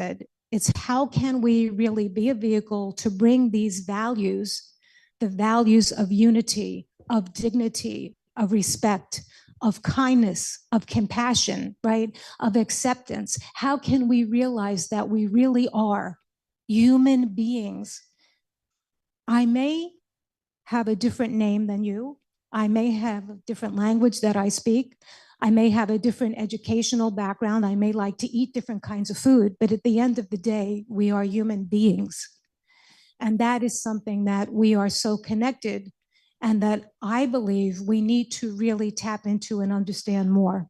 said. It's how can we really be a vehicle to bring these values, the values of unity, of dignity, of respect, of kindness, of compassion, right? Of acceptance. How can we realize that we really are human beings? I may have a different name than you. I may have a different language that I speak. I may have a different educational background. I may like to eat different kinds of food, but at the end of the day, we are human beings. And that is something that we are so connected and that I believe we need to really tap into and understand more.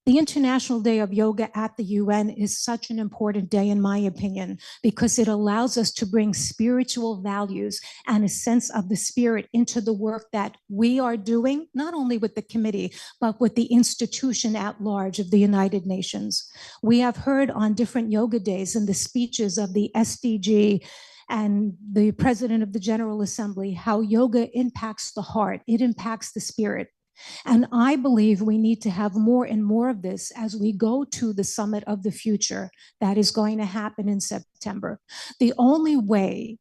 The International Day of Yoga at the UN is such an important day, in my opinion, because it allows us to bring spiritual values and a sense of the spirit into the work that we are doing, not only with the committee, but with the institution at large of the United Nations. We have heard on different yoga days and the speeches of the SDG and the President of the General Assembly, how yoga impacts the heart, it impacts the spirit. And I believe we need to have more and more of this as we go to the Summit of the Future that is going to happen in September. The only way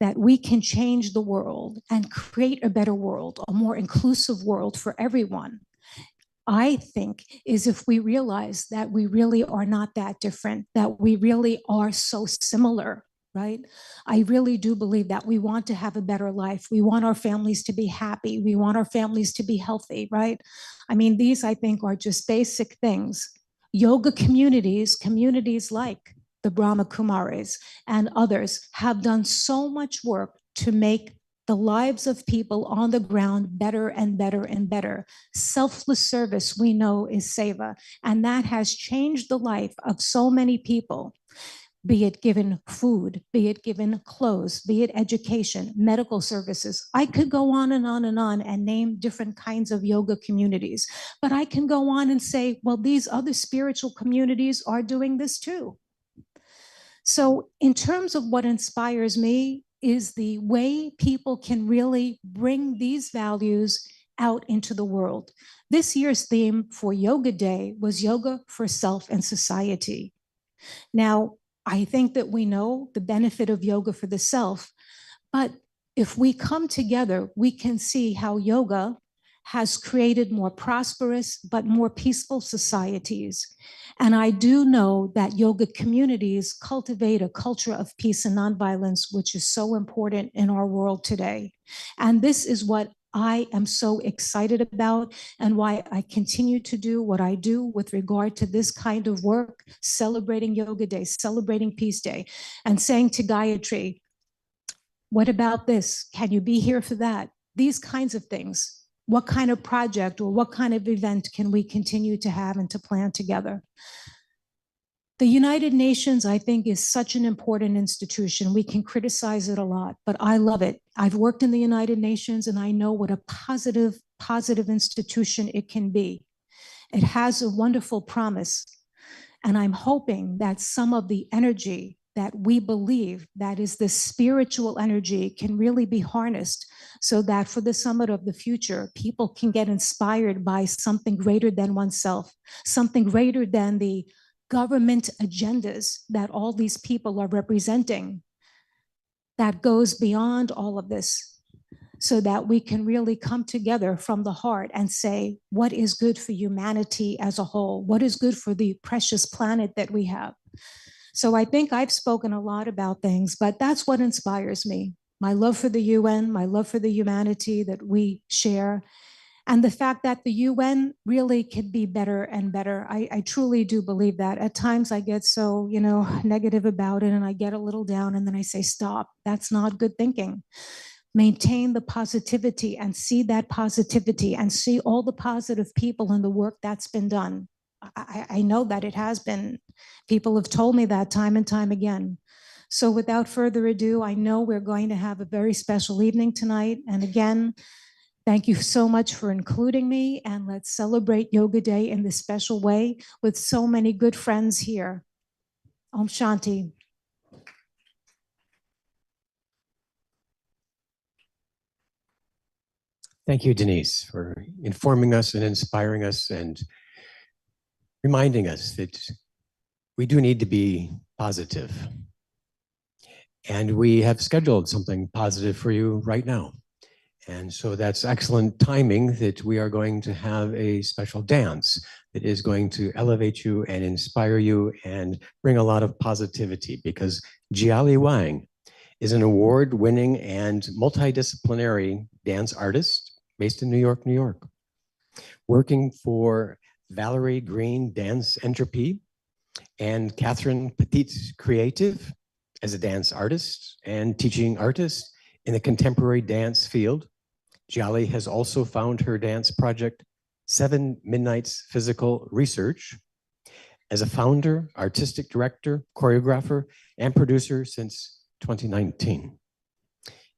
that we can change the world and create a better world, a more inclusive world for everyone, I think, is if we realize that we really are not that different, that we really are so similar. Right? I really do believe that we want to have a better life. We want our families to be happy. We want our families to be healthy, right? I mean, these, I think, are just basic things. Yoga communities like the Brahma Kumaris and others have done so much work to make the lives of people on the ground better and better and better. Selfless service, we know, is seva, and that has changed the life of so many people. Be it given food, be it given clothes, be it education, medical services. I could go on and on and on and name different kinds of yoga communities, but I can go on and say, well, these other spiritual communities are doing this too. So in terms of what inspires me is the way people can really bring these values out into the world. This year's theme for Yoga Day was Yoga for Self and Society. Now, I think that we know the benefit of yoga for the self, but if we come together, we can see how yoga has created more prosperous but more peaceful societies. And I do know that yoga communities cultivate a culture of peace and nonviolence, which is so important in our world today. And this is what I am so excited about and why I continue to do what I do with regard to this kind of work, celebrating Yoga Day, celebrating Peace Day, and saying to Gayatri, what about this? Can you be here for that? These kinds of things. What kind of project or what kind of event can we continue to have and to plan together? The United Nations, I think, is such an important institution. We can criticize it a lot, but I love it. I've worked in the United Nations and I know what a positive institution it can be. It has a wonderful promise. And I'm hoping that some of the energy that we believe, that is the spiritual energy, can really be harnessed so that for the Summit of the Future, people can get inspired by something greater than oneself, something greater than the government agendas that all these people are representing, that goes beyond all of this, so that we can really come together from the heart and say, what is good for humanity as a whole? What is good for the precious planet that we have? So I think I've spoken a lot about things, but that's what inspires me. My love for the UN, my love for the humanity that we share, and the fact that the UN really could be better and better. I truly do believe that. At times I get so, negative about it and I get a little down and then I say, stop, that's not good thinking. Maintain the positivity and see that positivity and see all the positive people in the work that's been done. I know that it has been. People have told me that time and time again. So without further ado, I know we're going to have a very special evening tonight. And again, thank you so much for including me, and let's celebrate Yoga Day in this special way with so many good friends here. Om Shanti. Thank you, Denise, for informing us and inspiring us and reminding us that we do need to be positive. And we have scheduled something positive for you right now. And so that's excellent timing that we are going to have a special dance that is going to elevate you and inspire you and bring a lot of positivity, because Jiali Wang is an award-winning and multidisciplinary dance artist based in New York, New York, working for Valerie Green Dance Entropy and Catherine Petit Creative as a dance artist and teaching artist in the contemporary dance field. Jiali has also found her dance project, 7 Midnights Physical Research, as a founder, artistic director, choreographer, and producer since 2019,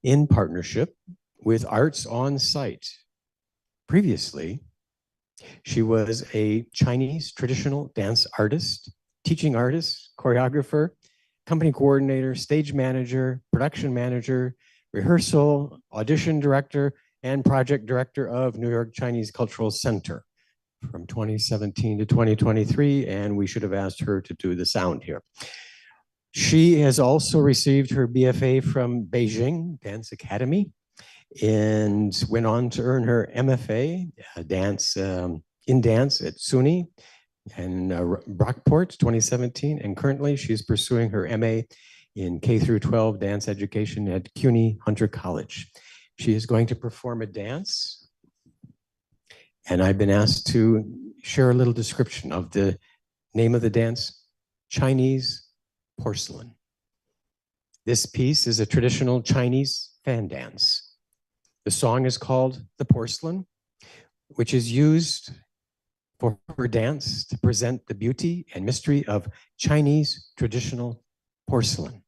in partnership with Arts on Site. Previously, she was a Chinese traditional dance artist, teaching artist, choreographer, company coordinator, stage manager, production manager, rehearsal, audition director, and project director of New York Chinese Cultural Center from 2017 to 2023, and we should have asked her to do the sound here. She has also received her BFA from Beijing Dance Academy and went on to earn her MFA in dance at SUNY and Brockport 2017, and currently she's pursuing her MA in K through 12 dance education at CUNY Hunter College. She is going to perform a dance, and I've been asked to share a little description of the name of the dance, Chinese Porcelain. This piece is a traditional Chinese fan dance. The song is called The Porcelain, which is used for her dance to present the beauty and mystery of Chinese traditional porcelain.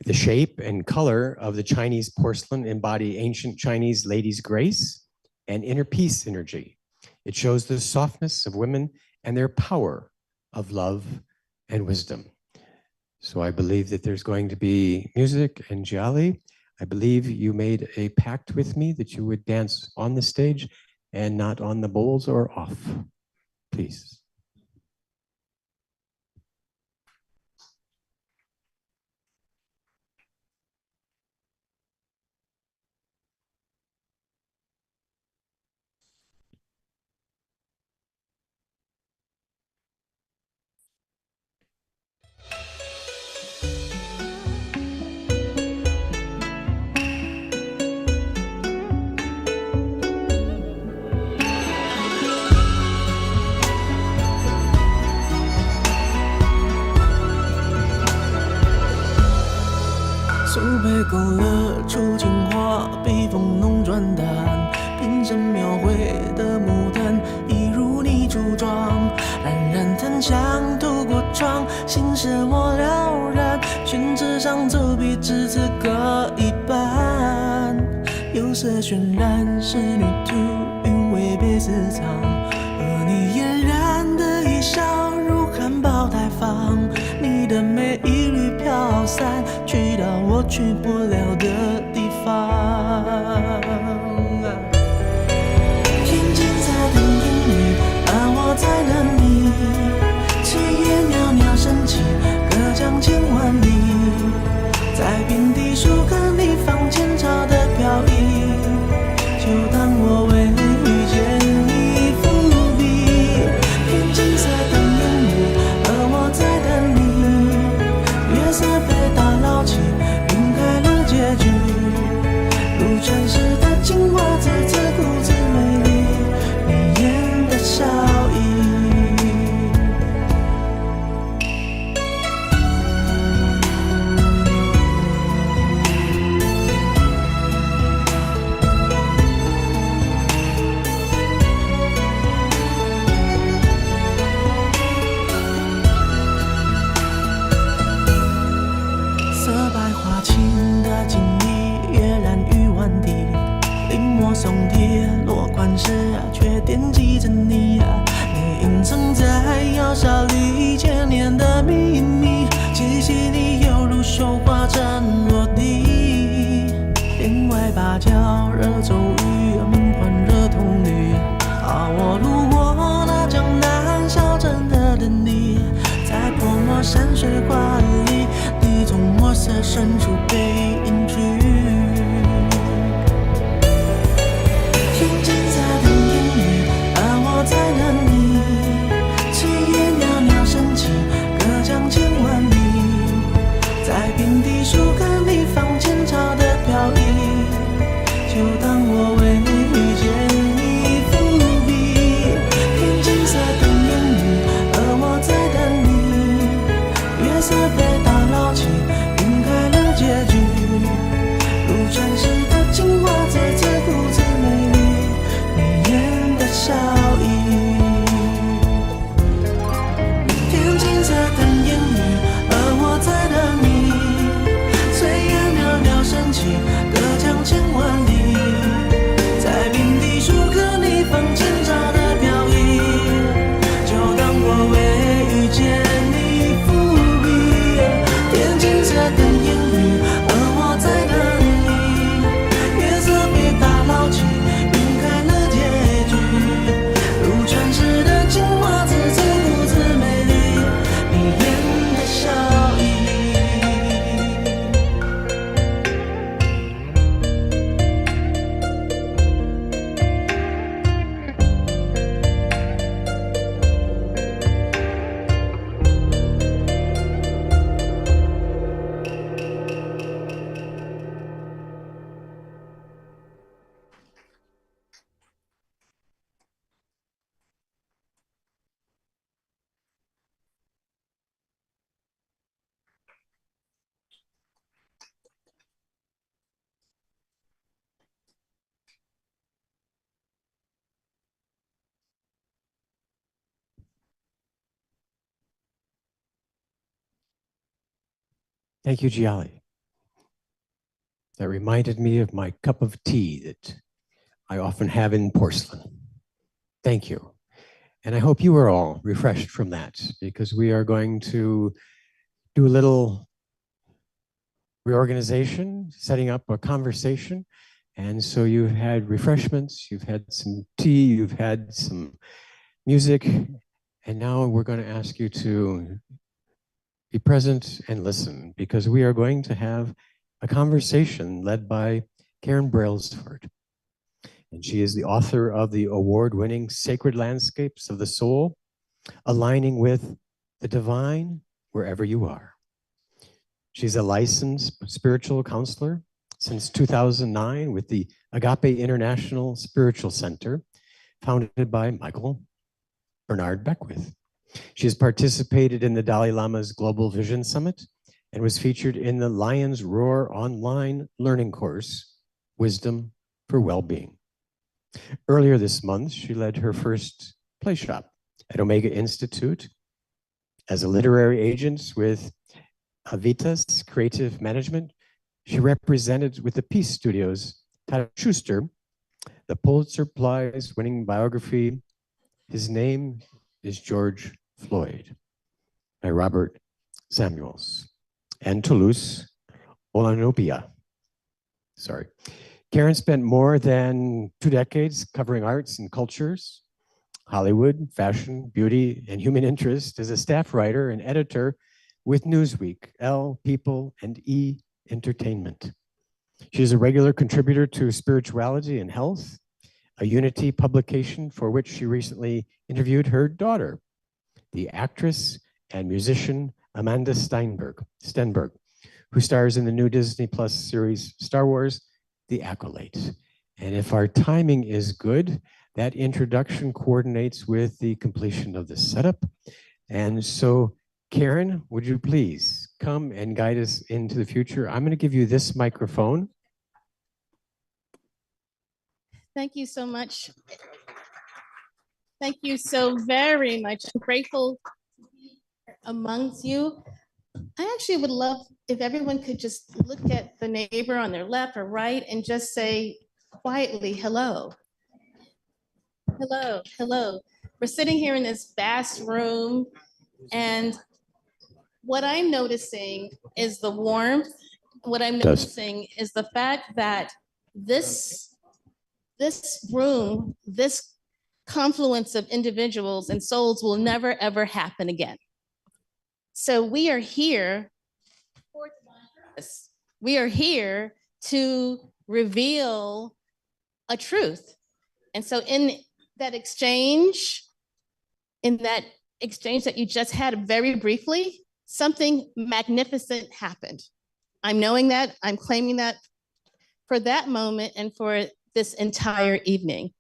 The shape and color of the Chinese porcelain embody ancient Chinese ladies' grace and inner peace energy. It shows the softness of women and their power of love and wisdom. So I believe that there's going to be music, and Jiali, I believe you made a pact with me that you would dance on the stage and not on the bowls or off. Please.苏北勾勒出情话，笔锋浓转淡，瓶身描绘的牡丹，一如你梳妆，冉冉檀香透过窗，心事我了然，宣纸上走笔至此各一半，釉色渲染仕女图，韵味别私藏，和你嫣然的一笑如含苞待放，你的美一缕飘散，去到我去不了的地方。天青色的烟雨，而我在等你。炊烟袅袅升起，隔江千万里。在遍地树根里放前朝的飘逸，就当我为遇见你伏笔。天青色的烟雨，而我在等你。月色被打捞起，晕开了结 Thank you, Jiali. That reminded me of my cup of tea that I often have in porcelain. Thank you. And I hope you are all refreshed from that, because we are going to do a little reorganization, setting up a conversation. And so you've had refreshments, you've had some tea, you've had some music, and now we're going to ask you to be present and listen, because we are going to have a conversation led by Karen Brailsford. And she is the author of the award-winning Sacred Landscapes of the Soul, Aligning with the Divine Wherever You Are. She's a licensed spiritual counselor since 2009 with the Agape International Spiritual Center, founded by Michael Bernard Beckwith. She has participated in the Dalai Lama's Global Vision Summit and was featured in the Lion's Roar online learning course, Wisdom for Wellbeing. Earlier this month, she led her first play shop at Omega Institute as a literary agent with Avitas Creative Management. She represented with the Peace Studios, Todd Schuster, the Pulitzer Prize winning biography, His Name is George Floyd, by Robert Samuels, and Toulouse Olanopia. Sorry. Karen spent more than 2 decades covering arts and cultures, Hollywood, fashion, beauty, and human interest as a staff writer and editor with Newsweek, Elle, People, and E! Entertainment. She is a regular contributor to Spirituality and Health, a Unity publication for which she recently interviewed her daughter, the actress and musician Amanda Stenberg, who stars in the new Disney Plus series Star Wars, The Acolyte. And if our timing is good, that introduction coordinates with the completion of the setup. And so, Karen, would you please come and guide us into the future? I'm going to give you this microphone. Thank you so much. Thank you so very much. I'm grateful to be amongst you. I actually would love if everyone could just look at the neighbor on their left or right and just say quietly, hello. Hello, hello. We're sitting here in this vast room, and what I'm noticing is the warmth. What I'm noticing is the fact that this room, this confluence of individuals and souls will never, ever happen again. So we are here for this. We are here to reveal a truth. And so in that exchange that you just had very briefly, something magnificent happened. I'm knowing that, I'm claiming that for that moment and for this entire evening.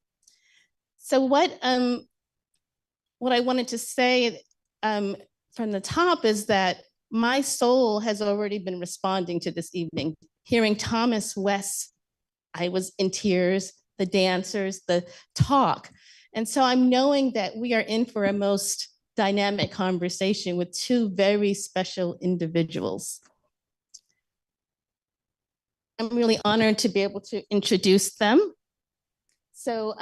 So what I wanted to say from the top is that my soul has already been responding to this evening. Hearing Thomas West, I was in tears, the dancers, the talk. And so I'm knowing that we are in for a most dynamic conversation with 2 very special individuals. I'm really honored to be able to introduce them. So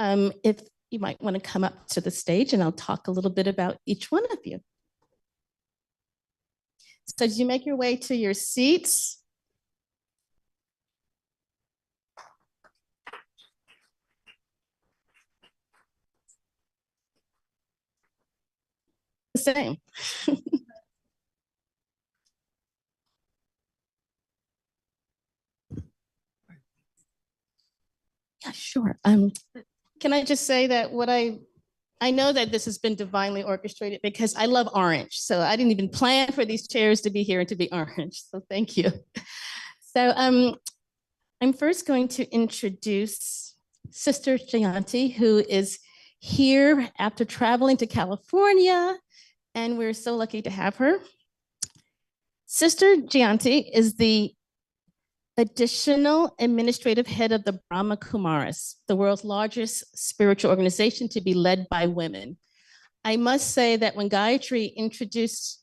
if you might want to come up to the stage and I'll talk a little bit about each one of you. So as you make your way to your seats, the same. Yeah, sure. Can I just say that I know that this has been divinely orchestrated because I love orange. So I didn't even plan for these chairs to be here and to be orange. So thank you. So I'm first going to introduce Sister Jayanti, who is here after traveling to California, and we're so lucky to have her. Sister Jayanti is the additional administrative head of the Brahma Kumaris, the world's largest spiritual organization to be led by women. I must say that when Gayatri introduced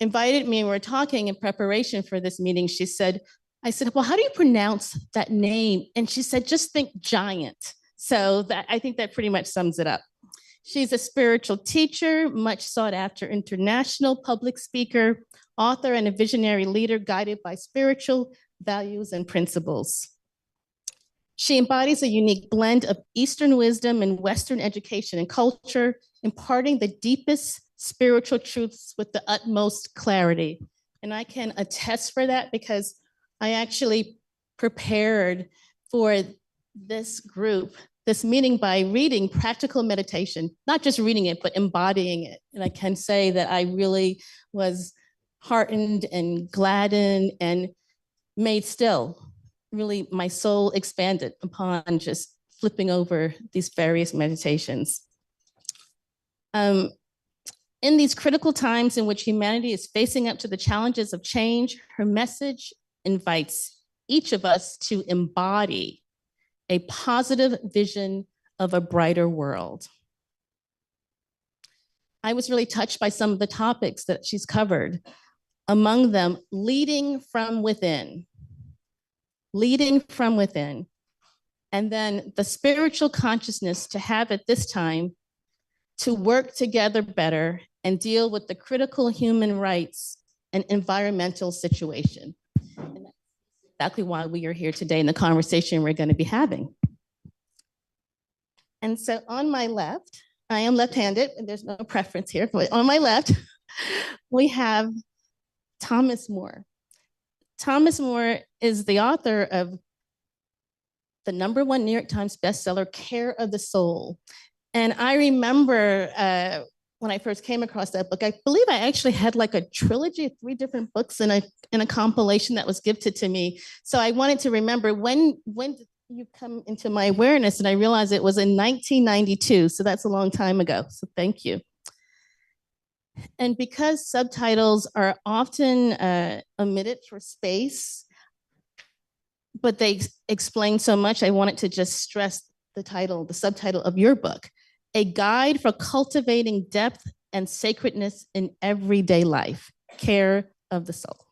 invited me and we were talking in preparation for this meeting. She said, I said, well, how do you pronounce that name? And she said, just think giant. So that I think that pretty much sums it up. She's a spiritual teacher, much sought after international public speaker, author, and a visionary leader guided by spiritual values and principles. She embodies a unique blend of Eastern wisdom and Western education and culture, imparting the deepest spiritual truths with the utmost clarity. And I can attest for that because I actually prepared for this group, this meeting, by reading practical meditation, not just reading it, but embodying it. And I can say that I really was heartened and gladdened and made still. Really, my soul expanded upon just flipping over these various meditations. In these critical times in which humanity is facing up to the challenges of change, her message invites each of us to embody a positive vision of a brighter world. I was really touched by some of the topics that she's covered. Among them, leading from within. Leading from within. And then the spiritual consciousness to have at this time to work together better and deal with the critical human rights and environmental situation. And that's exactly why we are here today in the conversation we're going to be having. And so on my left, I am left-handed, and there's no preference here, but on my left, we have Thomas Moore. Thomas Moore is the author of the #1 New York Times bestseller, Care of the Soul. And I remember when I first came across that book, I believe I actually had like a trilogy of 3 different books in a compilation that was gifted to me. So I wanted to remember when did you come into my awareness, and I realized it was in 1992. So that's a long time ago. So thank you. And because subtitles are often omitted for space, but they explain so much, I wanted to just stress the title, the subtitle of your book, A Guide for Cultivating Depth and Sacredness in Everyday Life, Care of the Soul.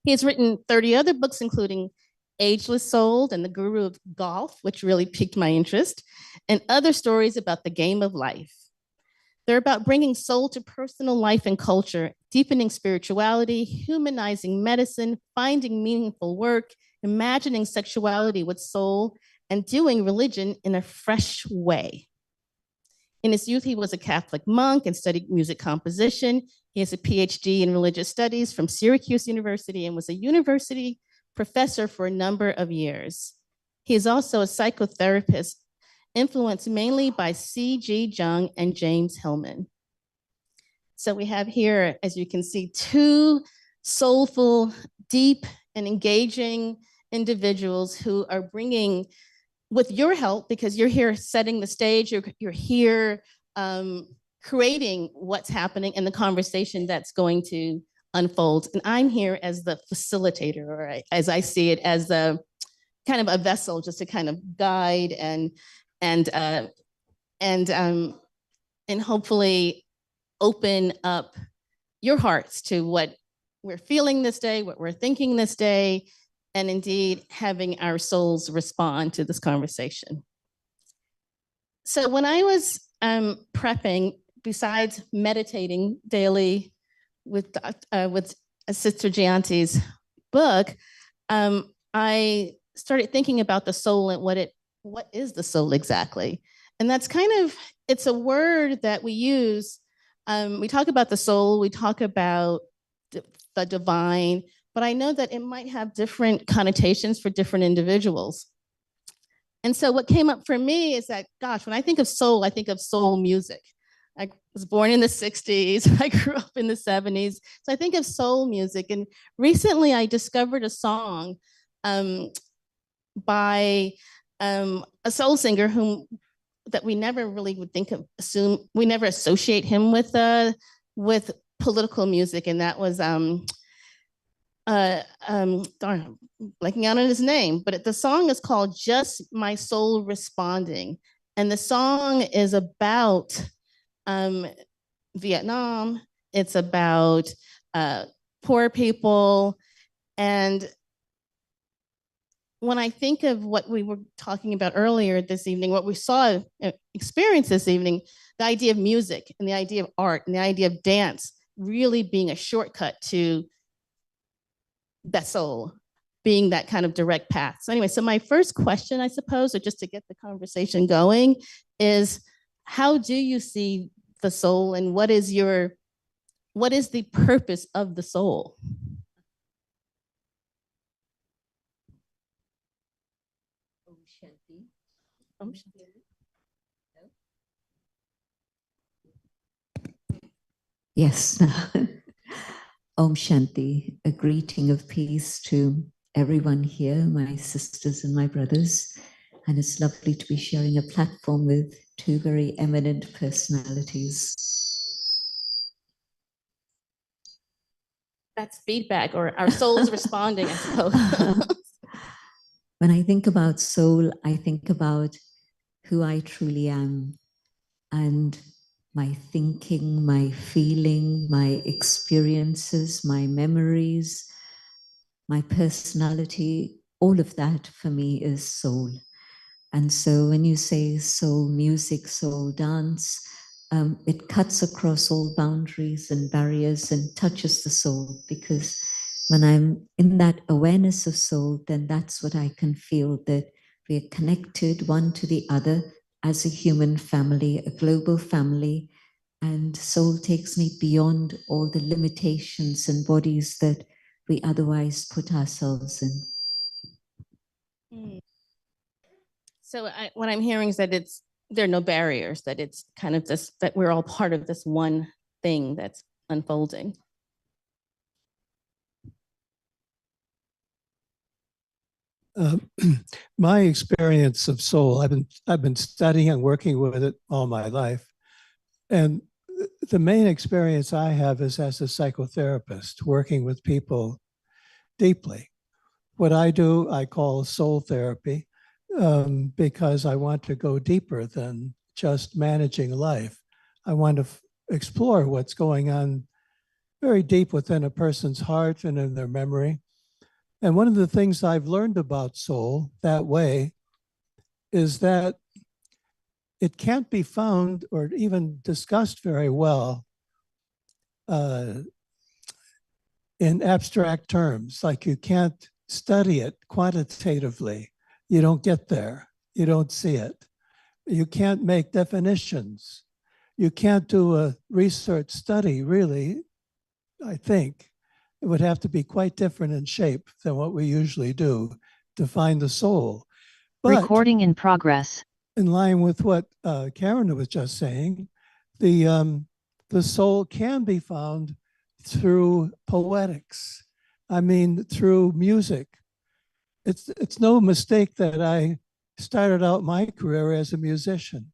He has written 30 other books, including Ageless Soul and The Guru of Golf, which really piqued my interest, and other stories about the game of life. They're about bringing soul to personal life and culture, deepening spirituality, humanizing medicine, finding meaningful work, imagining sexuality with soul, and doing religion in a fresh way. In his youth, he was a Catholic monk and studied music composition. He has a PhD in religious studies from Syracuse University and was a university professor for a number of years. He is also a psychotherapist, influenced mainly by C.G. Jung and James Hillman. So we have here, as you can see, 2 soulful, deep, and engaging individuals who are bringing, with your help, because you're here setting the stage, you're here creating what's happening in the conversation that's going to unfold. And I'm here as the facilitator, or as I see it, as the kind of a vessel just to kind of guide and hopefully open up your hearts to what we're feeling this day, what we're thinking this day, and indeed having our souls respond to this conversation. So when I was prepping, besides meditating daily with Sister Jayanti's book, I started thinking about the soul and what is the soul exactly? And that's kind of, it's a word that we use. We talk about the soul, we talk about the divine, but I know that it might have different connotations for different individuals. And so what came up for me is that, gosh, when I think of soul music. I was born in the 60s, I grew up in the 70s. So I think of soul music. And recently I discovered a song by a soul singer that we never really would we never associate him with political music, and that was darn, I'm blanking out on his name, but the song is called Just My Soul Responding, and the song is about Vietnam It's about poor people. And when I think of what we were talking about earlier this evening, what we saw, experienced this evening, the idea of music and the idea of art and the idea of dance really being a shortcut to that soul, being that kind of direct path. So anyway, so my first question, I suppose, or just to get the conversation going, is how do you see the soul, and what is the purpose of the soul? Yes. Om Shanti, a greeting of peace to everyone here, my sisters and my brothers. And it's lovely to be sharing a platform with two very eminent personalities. That's feedback, or our souls responding, I suppose. When I think about soul, I think about who I truly am, and my thinking, my feeling, my experiences, my memories, my personality, all of that for me is soul. And so when you say soul music, soul dance, it cuts across all boundaries and barriers and touches the soul, because when I'm in that awareness of soul, then that's what I can feel, that we are connected one to the other as a human family, a global family, and soul takes me beyond all the limitations and bodies that we otherwise put ourselves in. So what I'm hearing is that there are no barriers, that it's kind of this, that we're all part of this one thing that's unfolding. My experience of soul, I've been studying and working with it all my life. And the main experience I have is as a psychotherapist, working with people deeply. What I do, I call soul therapy, because I want to go deeper than just managing life. I want to explore what's going on very deep within a person's heart and in their memory. And one of the things I've learned about soul that way is that it can't be found or even discussed very well in abstract terms. Like, you can't study it quantitatively. You don't get there. You don't see it. You can't make definitions. You can't do a research study, really, I think. It would have to be quite different in shape than what we usually do to find the soul. But recording in progress. In line with what Karen was just saying, the soul can be found through poetics. I mean, through music. It's no mistake that I started out my career as a musician.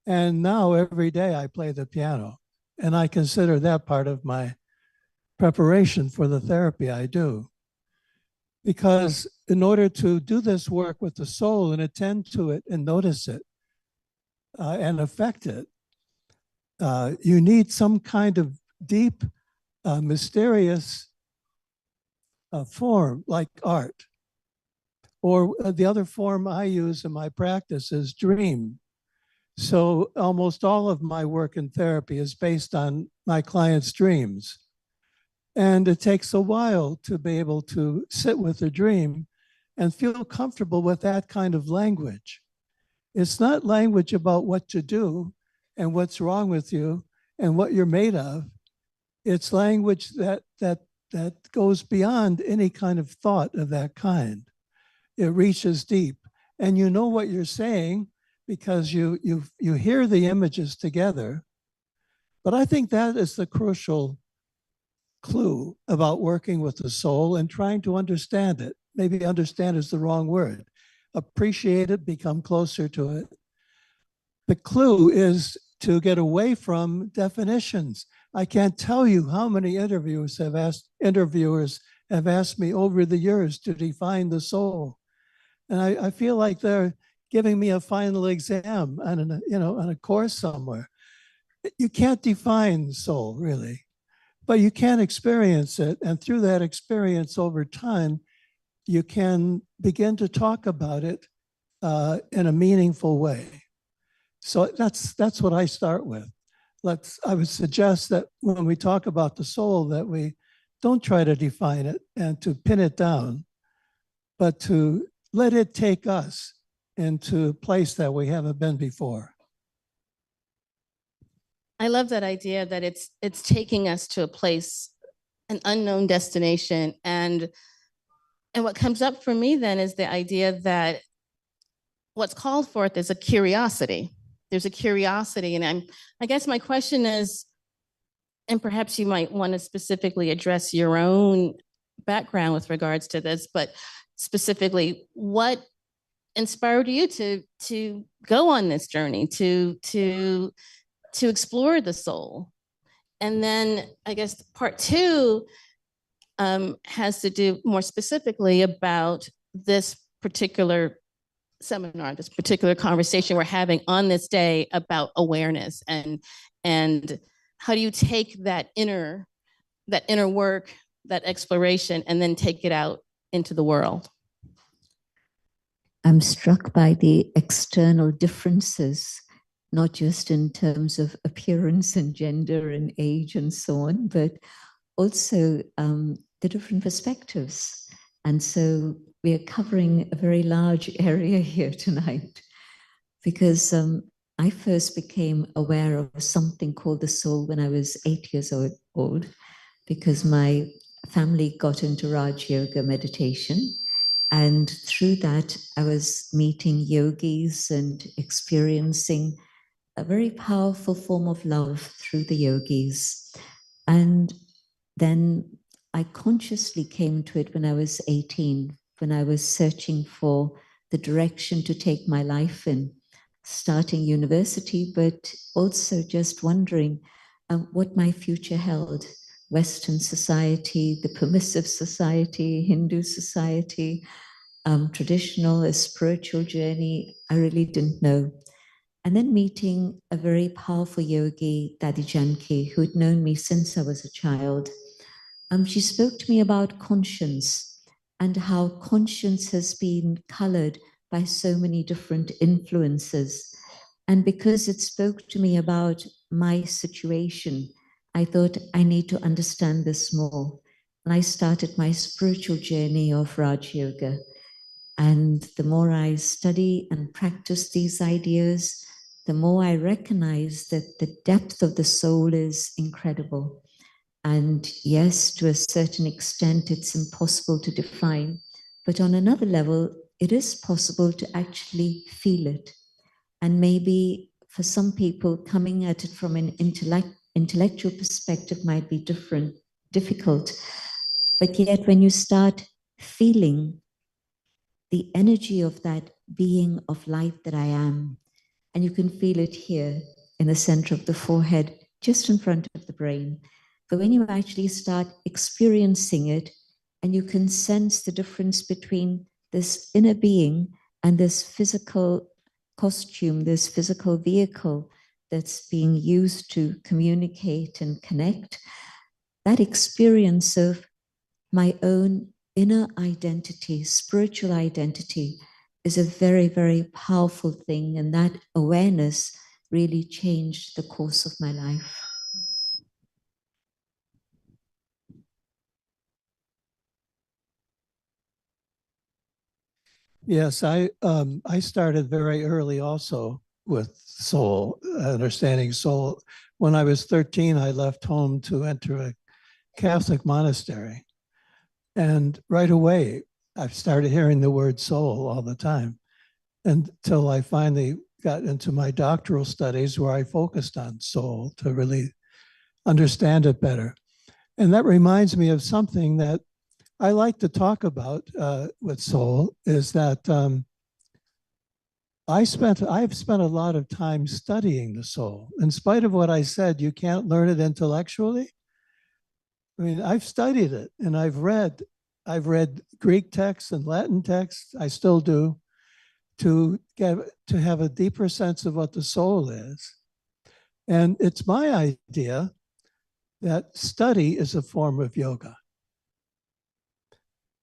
And now every day I play the piano. And I consider that part of my preparation for the therapy I do. Because in order to do this work with the soul and attend to it and notice it and affect it, you need some kind of deep, mysterious form like art. Or the other form I use in my practice is dream. So almost all of my work in therapy is based on my clients' dreams. And it takes a while to be able to sit with a dream and feel comfortable with that kind of language. It's not language about what to do and what's wrong with you and what you're made of. It's language that goes beyond any kind of thought of that kind. It reaches deep, and you know what you're saying because you hear the images together. But I think that is the crucial clue about working with the soul and trying to understand it. Maybe understand is the wrong word. Appreciate it, become closer to it. The clue is to get away from definitions. I can't tell you how many interviewers have asked me over the years to define the soul. And I feel like they're giving me a final exam on a course somewhere. you can't define soul really, but you can experience it. And through that experience over time, you can begin to talk about it in a meaningful way. So that's what I start with. I would suggest that when we talk about the soul, that we don't try to define it and to pin it down, but to let it take us into a place that we haven't been before. I love that idea that it's taking us to a place, an unknown destination. And what comes up for me then is the idea that what's called forth is a curiosity. There's a curiosity. And I guess my question is, and perhaps you might want to specifically address your own background with regards to this, but specifically, what inspired you to go on this journey, to explore the soul? And then I guess part two has to do more specifically about this particular seminar, this particular conversation we're having on this day about awareness, and how do you take that inner work, that exploration, and then take it out into the world? I'm struck by the external differences, not just in terms of appearance and gender and age and so on, but also the different perspectives. And so we are covering a very large area here tonight, because I first became aware of something called the soul when I was 8 years old, because my family got into Raj Yoga meditation. And through that, I was meeting yogis and experiencing a very powerful form of love through the yogis. And then I consciously came to it when I was 18, when I was searching for the direction to take my life in, starting university, but also just wondering what my future held. Western society, the permissive society, Hindu society, traditional, a spiritual journey, I really didn't know. And then meeting a very powerful yogi, Dadi Janki, who had known me since I was a child. She spoke to me about conscience and how conscience has been colored by so many different influences. And because it spoke to me about my situation, I thought I need to understand this more. And I started my spiritual journey of Raj Yoga. And the more I study and practice these ideas, the more I recognize that the depth of the soul is incredible. And yes, to a certain extent, it's impossible to define. But on another level, it is possible to actually feel it. And maybe for some people, coming at it from an intellectual perspective might be difficult. But yet, when you start feeling the energy of that being of light that I am, and you can feel it here in the center of the forehead, just in front of the brain. But when you actually start experiencing it, and you can sense the difference between this inner being and this physical costume, this physical vehicle that's being used to communicate and connect, that experience of my own inner identity, spiritual identity, is a very, very powerful thing. And that awareness really changed the course of my life. Yes, I started very early also with soul, understanding soul. When I was 13, I left home to enter a Catholic monastery. And right away, I started hearing the word soul all the time, until I finally got into my doctoral studies, where I focused on soul to really understand it better. And that reminds me of something that I like to talk about with soul, is that I've spent a lot of time studying the soul. In spite of what I said, you can't learn it intellectually. I mean, I've studied it, and I've read Greek texts and Latin texts. I still do, to have a deeper sense of what the soul is. And it's my idea that study is a form of yoga.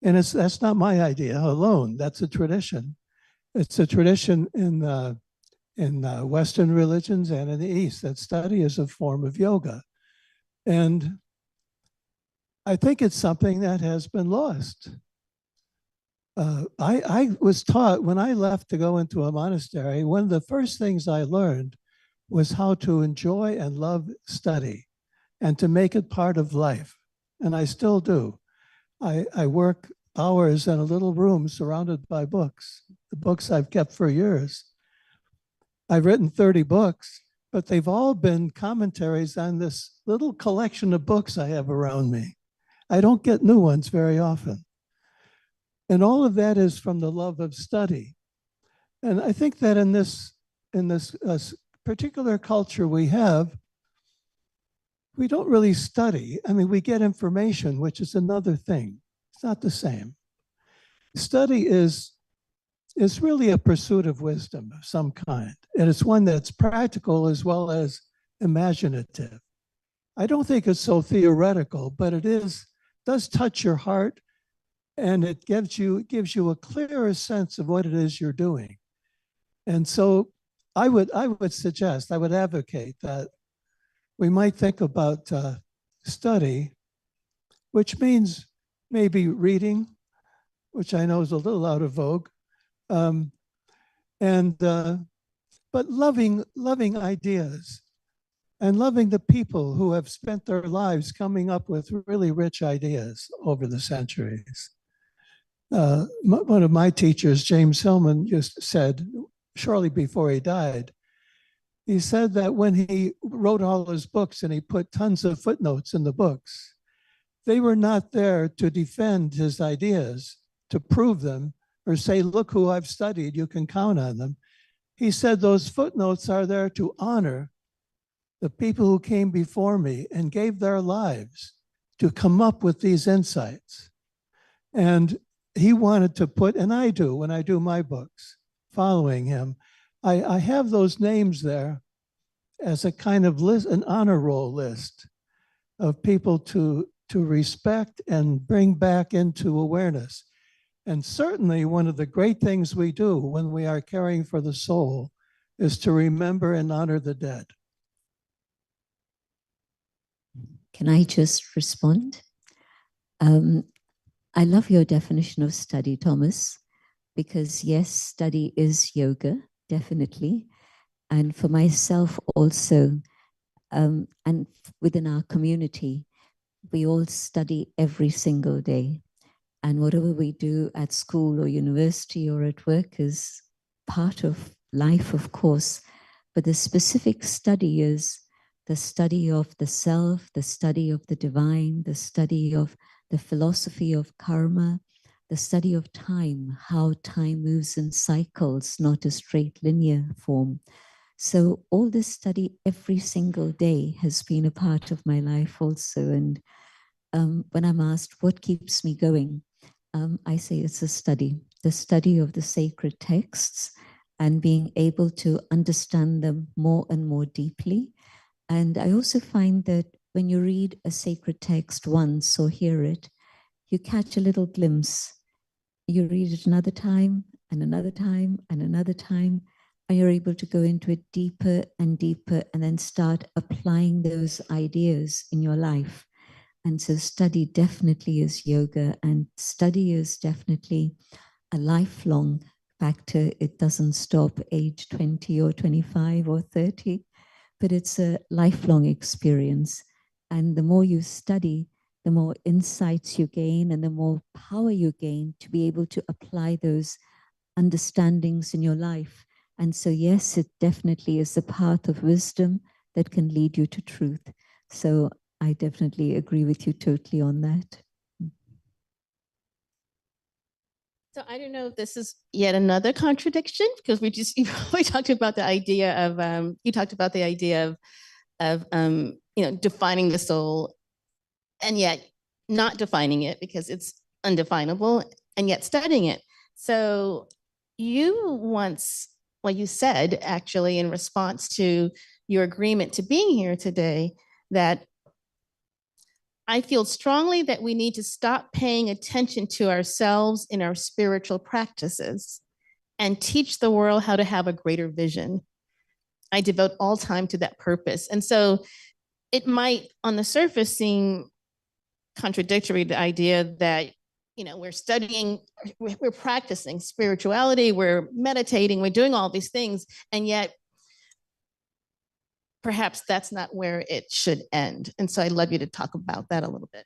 And that's not my idea alone. That's a tradition. It's a tradition in Western religions and in the East that study is a form of yoga. And I think it's something that has been lost. I was taught when I left to go into a monastery, one of the first things I learned was how to enjoy and love study and to make it part of life. And I still do. I work hours in a little room surrounded by books, the books I've kept for years. I've written 30 books, but they've all been commentaries on this little collection of books I have around me. I don't get new ones very often. And all of that is from the love of study. And I think that in this particular culture we have, we don't really study. I mean, we get information, which is another thing. It's not the same. Study is really a pursuit of wisdom of some kind. And it's one that's practical as well as imaginative. I don't think it's so theoretical, but it does touch your heart, and it gives you a clearer sense of what it is you're doing. And so I would suggest, I would advocate that we might think about study, which means maybe reading, which I know is a little out of vogue, but loving ideas and loving the people who have spent their lives coming up with really rich ideas over the centuries. One of my teachers, James Hillman, just said, shortly before he died, he said that when he wrote all his books and he put tons of footnotes in the books, they were not there to defend his ideas, to prove them, or say, look who I've studied, you can count on them. He said those footnotes are there to honor the people who came before me and gave their lives to come up with these insights. And he wanted to put, and I do when I do my books, following him, I have those names there as a kind of list, an honor roll list of people to respect and bring back into awareness. And certainly one of the great things we do when we are caring for the soul is to remember and honor the dead. Can I just respond? I love your definition of study, Thomas, because yes, study is yoga, definitely. And for myself also, and within our community, we all study every single day. And whatever we do at school or university or at work is part of life, of course. But the specific study is the study of the self, the study of the divine, the study of the philosophy of karma, the study of time, how time moves in cycles, not a straight linear form. So all this study every single day has been a part of my life also. And when I'm asked what keeps me going, I say it's the study of the sacred texts and being able to understand them more and more deeply. And I also find that when you read a sacred text once or hear it, you catch a little glimpse. You read it another time and another time and another time, and you're able to go into it deeper and deeper and then start applying those ideas in your life. And so study definitely is yoga, and study is definitely a lifelong factor. It doesn't stop age 20 or 25 or 30, but it's a lifelong experience. And the more you study, the more insights you gain and the more power you gain to be able to apply those understandings in your life. And so, yes, it definitely is a path of wisdom that can lead you to truth. So I definitely agree with you totally on that. So I don't know if this is yet another contradiction, because we talked about the idea of you talked about the idea of defining the soul, and yet not defining it because it's undefinable, and yet studying it. So you said actually in response to your agreement to being here today, that I feel strongly that we need to stop paying attention to ourselves in our spiritual practices and teach the world how to have a greater vision. I devote all time to that purpose. And so it might, on the surface, seem contradictory, the idea that, you know, we're studying, we're practicing spirituality, we're meditating, we're doing all these things, and yet perhaps that's not where it should end. And so I'd love you to talk about that a little bit.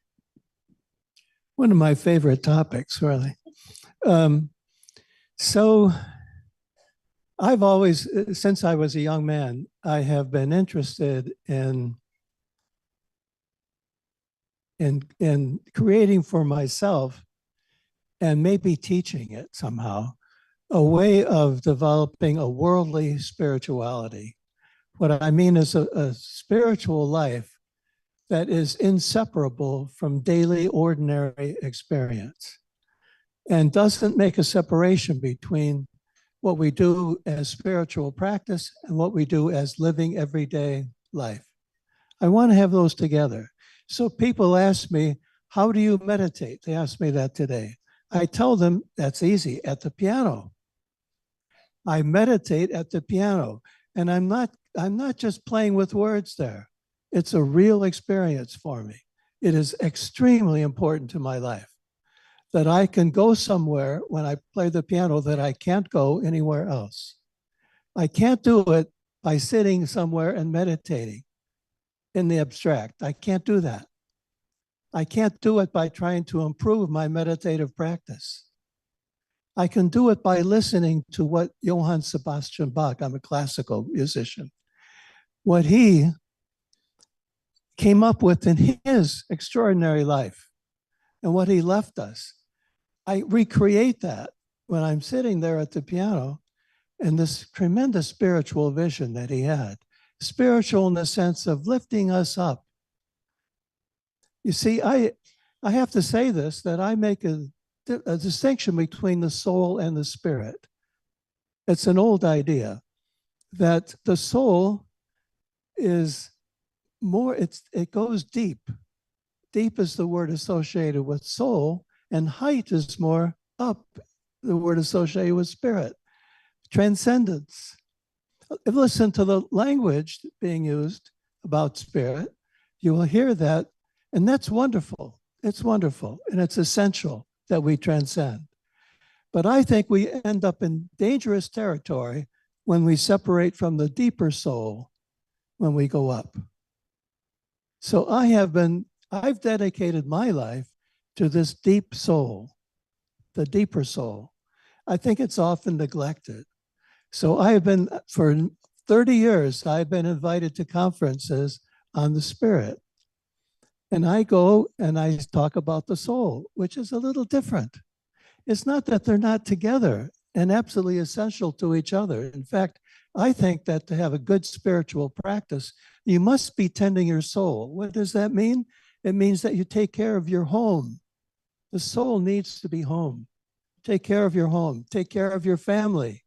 One of my favorite topics, really. So I've always, since I was a young man, I have been interested in creating for myself, and maybe teaching it somehow, a way of developing a worldly spirituality. What I mean is a spiritual life that is inseparable from daily, ordinary experience, and doesn't make a separation between what we do as spiritual practice and what we do as living everyday life. I want to have those together. So people ask me, how do you meditate? They asked me that today. I tell them that's easy, at the piano. I meditate at the piano, and I'm not just playing with words there. It's a real experience for me. It is extremely important to my life that I can go somewhere when I play the piano that I can't go anywhere else. I can't do it by sitting somewhere and meditating in the abstract. I can't do that. I can't do it by trying to improve my meditative practice. I can do it by listening to what Johann Sebastian Bach, I'm a classical musician, what he came up with in his extraordinary life and what he left us. I recreate that when I'm sitting there at the piano, and this tremendous spiritual vision that he had, spiritual in the sense of lifting us up. You see, I have to say this, that I make a distinction between the soul and the spirit. It's an old idea that the soul is more, it goes deep. Deep is the word associated with soul, and height is more up, the word associated with spirit. Transcendence. Listen to the language being used about spirit. You will hear that, and that's wonderful. It's wonderful, and it's essential that we transcend. But I think we end up in dangerous territory when we separate from the deeper soul when we go up. So I've dedicated my life to this deep soul, the deeper soul. I think it's often neglected. So I have been, for 30 years, I've been invited to conferences on the spirit. And I go and I talk about the soul, which is a little different. It's not that they're not together and absolutely essential to each other. In fact, I think that to have a good spiritual practice, you must be tending your soul. What does that mean? It means that you take care of your home. The soul needs to be home. Take care of your home. Take care of your family.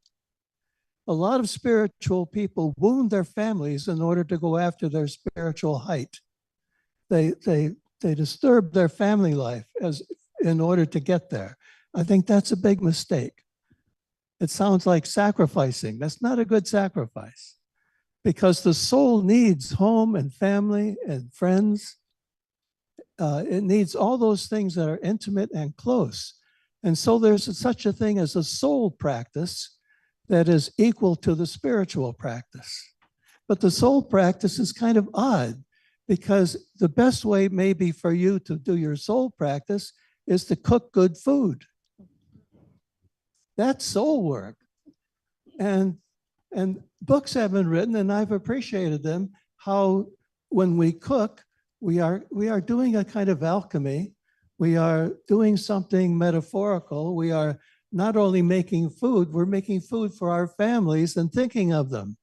A lot of spiritual people wound their families in order to go after their spiritual height. They disturb their family life in order to get there. I think that's a big mistake. It sounds like sacrificing. That's not a good sacrifice, because the soul needs home and family and friends. It needs all those things that are intimate and close. And so there's such a thing as a soul practice that is equal to the spiritual practice. But the soul practice is kind of odd, because the best way maybe for you to do your soul practice is to cook good food. That's soul work. And books have been written, and I've appreciated them, how when we cook, we are doing a kind of alchemy. We are doing something metaphorical. We are not only making food, we're making food for our families and thinking of them.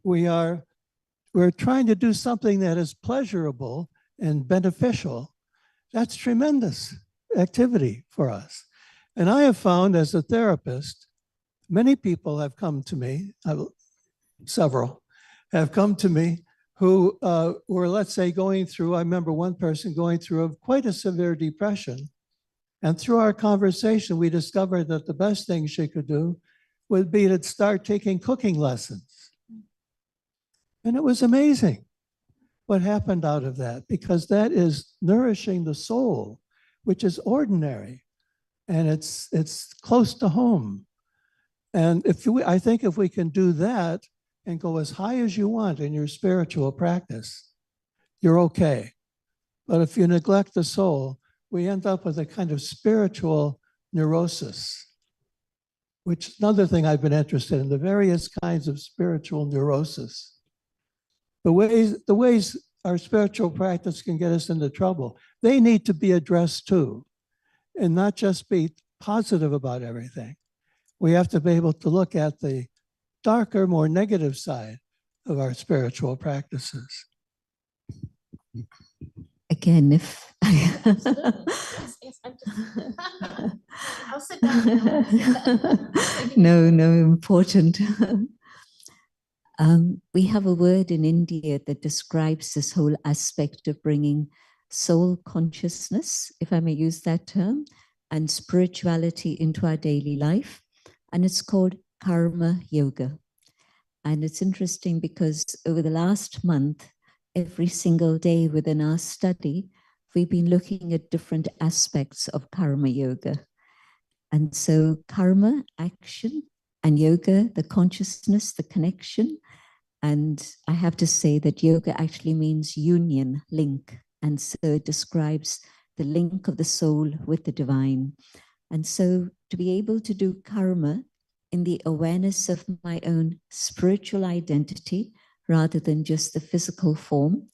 We're trying to do something that is pleasurable and beneficial. That's tremendous activity for us. And I have found, as a therapist, many people have come to me, several, have come to me who were, let's say, going through, I remember one person going through quite a severe depression. And through our conversation, we discovered that the best thing she could do would be to start taking cooking lessons. And it was amazing what happened out of that, because that is nourishing the soul, which is ordinary, and it's close to home. And I think if we can do that and go as high as you want in your spiritual practice, you're okay. But if you neglect the soul, we end up with a kind of spiritual neurosis, which is another thing I've been interested in, the various kinds of spiritual neurosis. The ways our spiritual practice can get us into trouble, they need to be addressed too, and not just be positive about everything. We have to be able to look at the darker, more negative side of our spiritual practices. Again, if Yes, I'm just, I'll sit down. no, important. We have a word in India that describes this whole aspect of bringing soul consciousness, if I may use that term, and spirituality into our daily life. And it's called karma yoga. And it's interesting because over the last month, every single day within our study, we've been looking at different aspects of karma yoga. And so karma, action, and yoga, the consciousness, the connection. And I have to say that yoga actually means union, link. And so it describes the link of the soul with the divine. And so to be able to do karma in the awareness of my own spiritual identity, rather than just the physical form,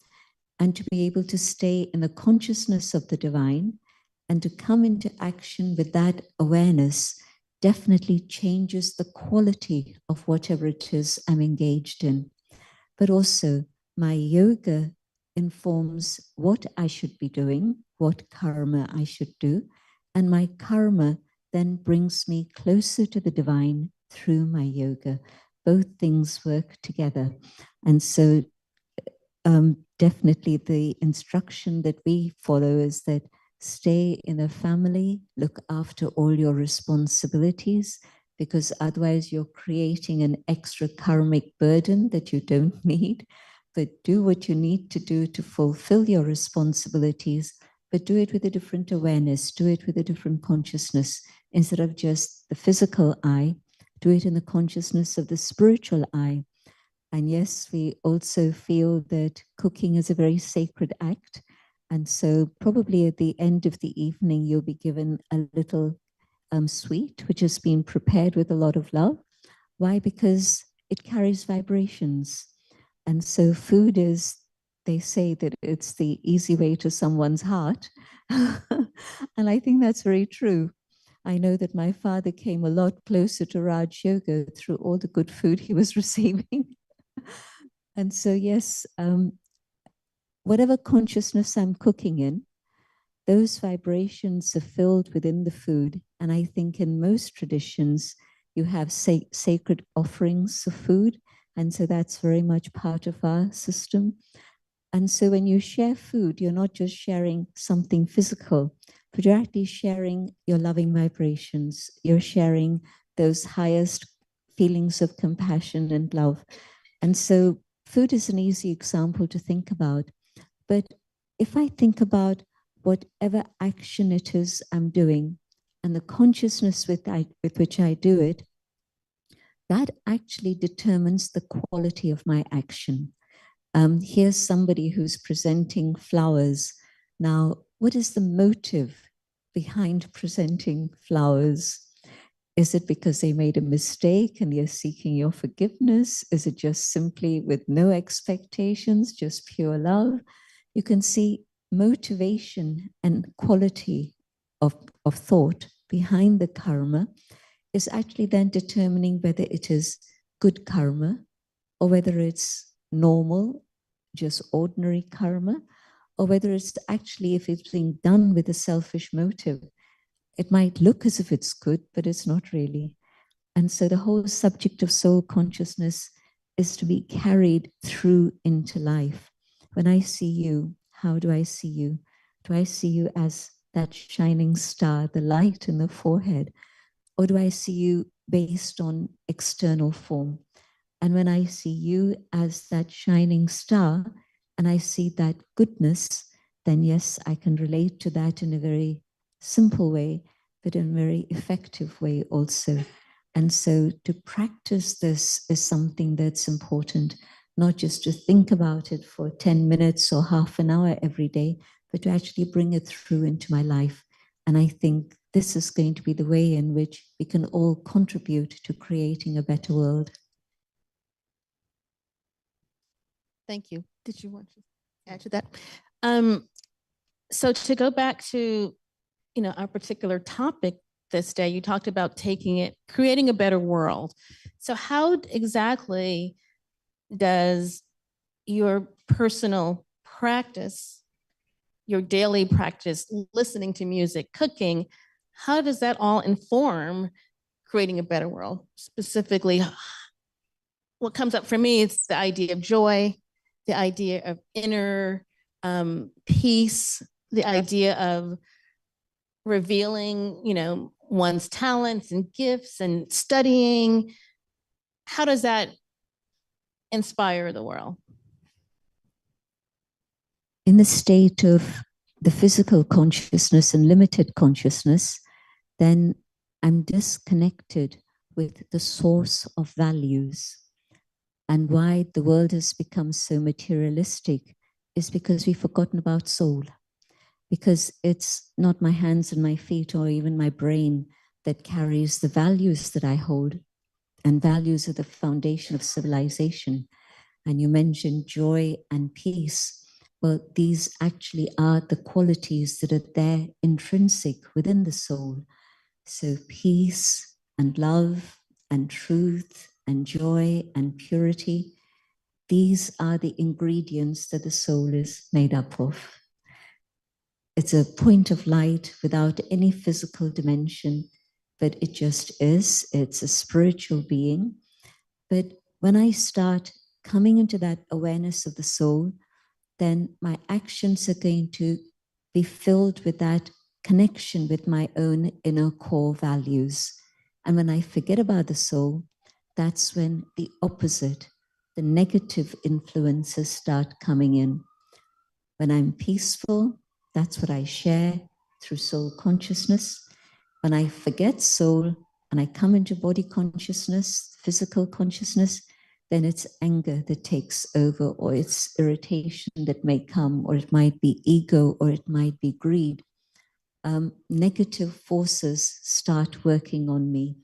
and to be able to stay in the consciousness of the divine and to come into action with that awareness definitely changes the quality of whatever it is I'm engaged in. But also my yoga informs what I should be doing, what karma I should do, and my karma then brings me closer to the divine through my yoga. Both things work together. And so definitely the instruction that we follow is that stay in a family, look after all your responsibilities, because otherwise you're creating an extra karmic burden that you don't need. But do what you need to do to fulfill your responsibilities, but do it with a different awareness, do it with a different consciousness. Instead of just the physical eye, do it in the consciousness of the spiritual eye. And yes, we also feel that cooking is a very sacred act. And so probably at the end of the evening, you'll be given a little sweet, which has been prepared with a lot of love. Why? Because it carries vibrations. And so food is, they say that it's the easy way to someone's heart. And I think that's very true. I know that my father came a lot closer to Raj Yoga through all the good food he was receiving. And so, yes, whatever consciousness I'm cooking in, those vibrations are filled within the food. And I think in most traditions, you have sacred offerings of food. And so that's very much part of our system. And so when you share food, you're not just sharing something physical, but you're actually sharing your loving vibrations. You're sharing those highest feelings of compassion and love. And so food is an easy example to think about. But if I think about whatever action it is I'm doing and the consciousness with which I do it, that actually determines the quality of my action. Here's somebody who's presenting flowers. Now, what is the motive behind presenting flowers? Is it because they made a mistake and you're seeking your forgiveness? Is it just simply with no expectations, just pure love? You can see motivation and quality of thought behind the karma is actually then determining whether it is good karma or whether it's normal, just ordinary karma, or whether it's actually, if it's being done with a selfish motive, it might look as if it's good, but it's not really. And so the whole subject of soul consciousness is to be carried through into life. When I see you, how do I see you? Do I see you as that shining star, the light in the forehead? Or do I see you based on external form? And when I see you as that shining star and I see that goodness, then yes, I can relate to that in a very simple way, but in a very effective way also. And so to practice this is something that's important, not just to think about it for 10 minutes or half an hour every day, but to actually bring it through into my life. And I think this is going to be the way in which we can all contribute to creating a better world. Thank you. Did you want to add to that? So to go back to, our particular topic this day, you talked about creating a better world. So how exactly does your personal practice, your daily practice, listening to music, cooking, how does that all inform creating a better world? Specifically, what comes up for me is the idea of joy, the idea of inner peace, the idea of revealing, one's talents and gifts and studying. How does that inspire the world? In the state of the physical consciousness and limited consciousness, then I'm disconnected with the source of values. And why the world has become so materialistic is because we've forgotten about soul. Because it's not my hands and my feet or even my brain that carries the values that I hold. And values are the foundation of civilization. And you mentioned joy and peace. Well, these actually are the qualities that are there intrinsic within the soul. So peace and love and truth and joy and purity, these are the ingredients that the soul is made up of. It's a point of light without any physical dimension, but it just is. It's a spiritual being. But when I start coming into that awareness of the soul, then my actions are going to be filled with that connection with my own inner core values. And when I forget about the soul, that's when the opposite, the negative influences start coming in. When I'm peaceful, that's what I share through soul consciousness. When I forget soul and I come into body consciousness, physical consciousness, then it's anger that takes over, or it's irritation that may come, or it might be ego, or it might be greed. Negative forces start working on me.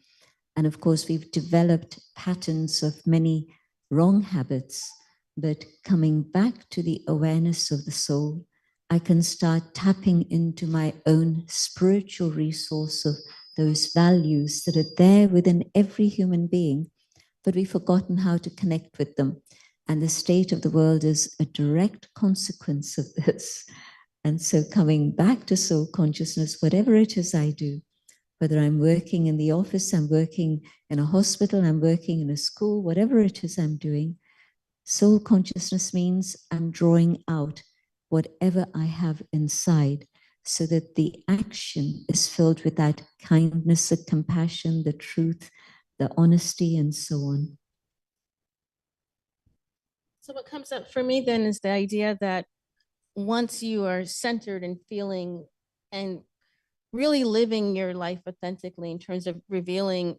And of course, we've developed patterns of many wrong habits, but coming back to the awareness of the soul, I can start tapping into my own spiritual resource of those values that are there within every human being, but we've forgotten how to connect with them. And the state of the world is a direct consequence of this. And so coming back to soul consciousness, whatever it is I do, whether I'm working in the office, I'm working in a hospital, I'm working in a school, whatever it is I'm doing, soul consciousness means I'm drawing out whatever I have inside so that the action is filled with that kindness, the compassion, the truth, the honesty, and so on. So what comes up for me then is the idea that once you are centered and feeling and really living your life authentically in terms of revealing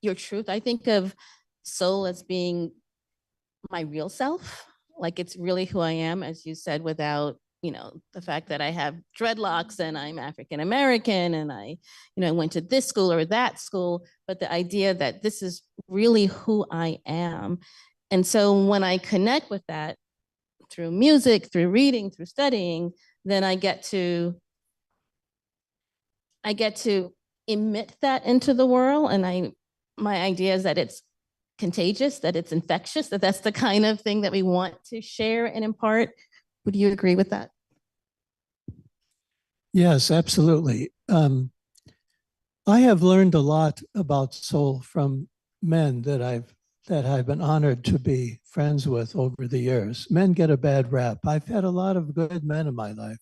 your truth, I think of soul as being my real self, like it's really who I am, as you said, without, the fact that I have dreadlocks and I'm African American and I went to this school or that school, but the idea that this is really who I am. And so when I connect with that through music, through reading, through studying, then I get to emit that into the world. And my idea is that it's contagious, that it's infectious, that's the kind of thing that we want to share and impart. Would you agree with that? Yes, absolutely. I have learned a lot about soul from men that I've that I've been honored to be friends with over the years. Men get a bad rap. I've had a lot of good men in my life,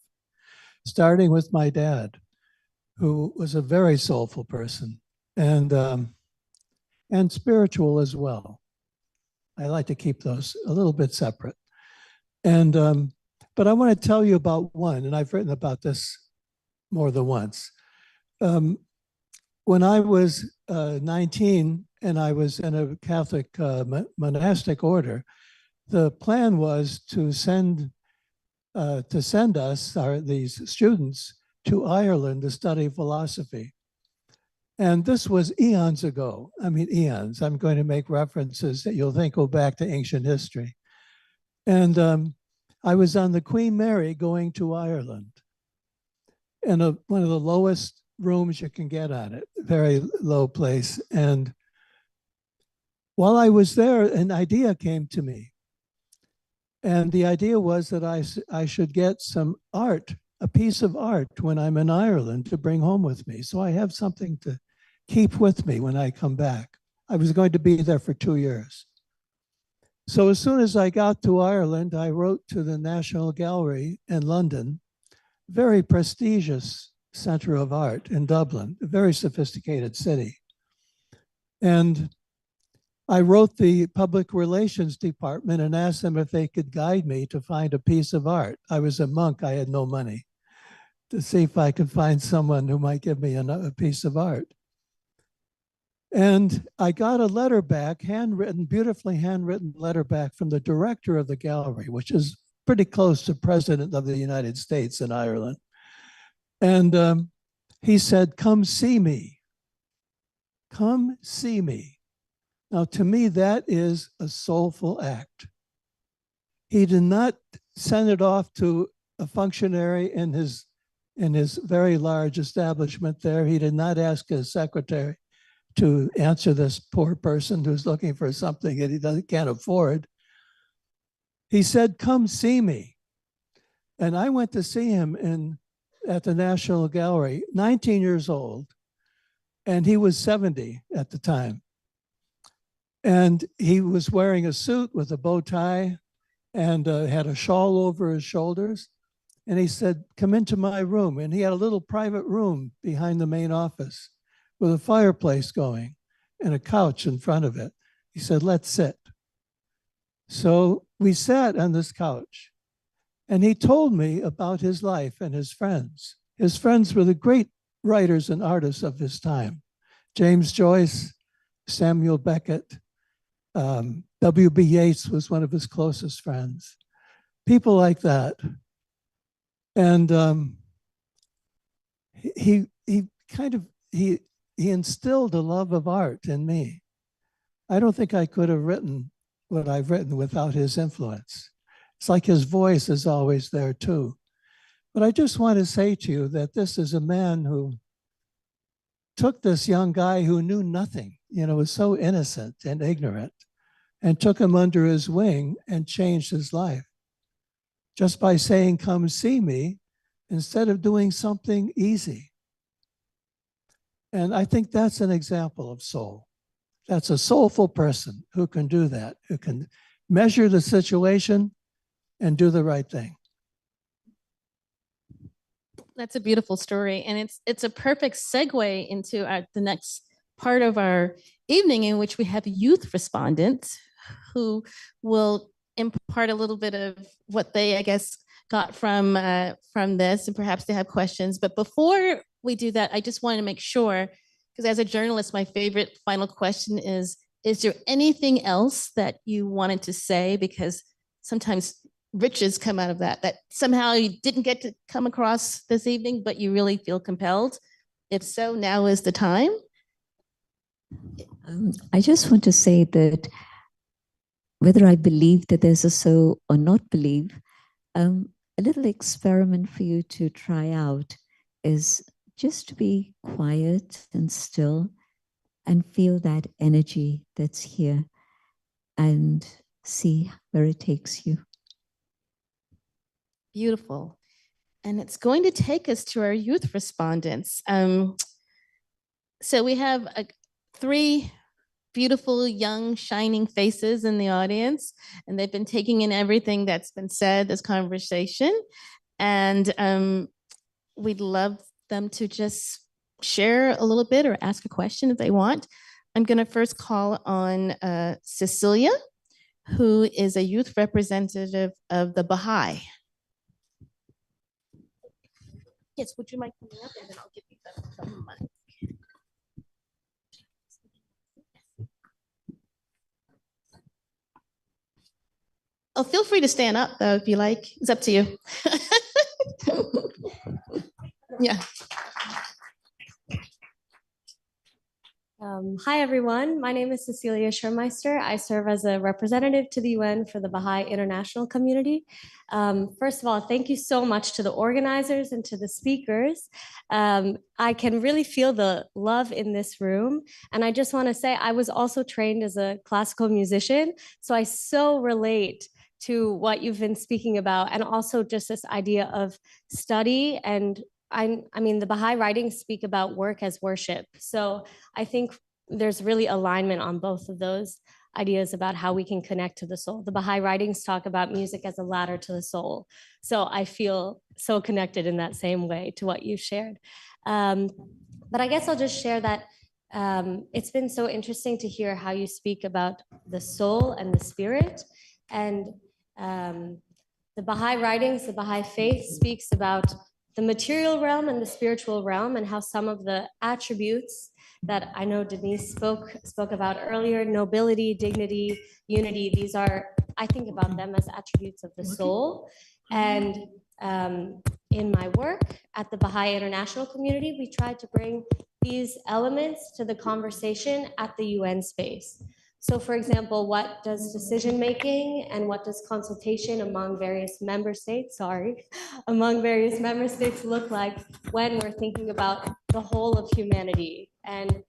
starting with my dad, who was a very soulful person and spiritual as well. I like to keep those a little bit separate. And but I want to tell you about one, and I've written about this more than once. When I was 19 and I was in a Catholic monastic order, the plan was to send us, these students, to Ireland to study philosophy. And this was eons ago. I mean, eons. I'm going to make references that you'll think go back to ancient history. And I was on the Queen Mary going to Ireland in one of the lowest rooms you can get on it, very low place. And while I was there, an idea came to me. And the idea was that I should get some art, a piece of art when I'm in Ireland to bring home with me. So I have something to keep with me when I come back. I was going to be there for 2 years. So as soon as I got to Ireland, I wrote to the National Gallery in London, very prestigious center of art in Dublin, a very sophisticated city. And I wrote the public relations department and asked them if they could guide me to find a piece of art. I was a monk, I had no money, to see if I could find someone who might give me a piece of art. And I got a letter back, handwritten, beautifully handwritten letter back from the director of the gallery, which is pretty close to President of the United States in Ireland. And he said, "Come see me. Come see me." Now, to me, that is a soulful act. He did not send it off to a functionary in his very large establishment there. He did not ask his secretary to answer this poor person who's looking for something that he can't afford. He said, "Come see me." And I went to see him at the National Gallery, 19 years old, and he was 70 at the time. And he was wearing a suit with a bow tie and had a shawl over his shoulders. And he said, "Come into my room." And he had a little private room behind the main office with a fireplace going and a couch in front of it. He said, "Let's sit." So we sat on this couch. And he told me about his life and his friends. His friends were the great writers and artists of his time. James Joyce, Samuel Beckett, W.B. Yeats was one of his closest friends. People like that. And he instilled a love of art in me. I don't think I could have written what I've written without his influence. It's like his voice is always there too. But I just want to say to you that this is a man who took this young guy who knew nothing, was so innocent and ignorant, and took him under his wing and changed his life. Just by saying, "Come see me," instead of doing something easy. And I think that's an example of soul. That's a soulful person who can do that, who can measure the situation and do the right thing. That's a beautiful story. And it's a perfect segue into the next part of our evening, in which we have youth respondents who will impart a little bit of what they, I guess, got from this, and perhaps they have questions. But before we do that, I just want to make sure, because as a journalist, my favorite final question is there anything else that you wanted to say? Because sometimes riches come out of that somehow you didn't get to come across this evening, but you really feel compelled. If so, now is the time. I just want to say that whether I believe that there's a soul or not believe, a little experiment for you to try out is just to be quiet and still and feel that energy that's here and see where it takes you. Beautiful. And it's going to take us to our youth respondents. So we have 3 beautiful, young, shining faces in the audience, and they've been taking in everything that's been said, this conversation. And we'd love them to just share a little bit or ask a question if they want. I'm going to first call on Cecilia, who is a youth representative of the Baha'i. Yes, would you mind coming up, and then I'll give you the mic. Oh, feel free to stand up though if you like. It's up to you. Yeah. Hi, everyone. My name is Cecilia Schirmeister. I serve as a representative to the UN for the Baha'i International Community. First of all, thank you so much to the organizers and to the speakers. I can really feel the love in this room. And I just want to say, I was also trained as a classical musician, so I so relate to what you've been speaking about, and also just this idea of study. And I mean, the Baha'i writings speak about work as worship. So I think there's really alignment on both of those ideas about how we can connect to the soul. The Baha'i writings talk about music as a ladder to the soul. So I feel so connected in that same way to what you shared. But I guess I'll just share that it's been so interesting to hear how you speak about the soul and the spirit. And the Baha'i writings, the Baha'i faith speaks about the material realm and the spiritual realm, and how some of the attributes that I know Denise spoke about earlier, nobility, dignity, unity, these are, I think about them as attributes of the soul. And in my work at the Baha'i International Community, we tried to bring these elements to the conversation at the UN space. So for example, what does decision-making and what does consultation among various member states, among various member states look like when we're thinking about the whole of humanity, and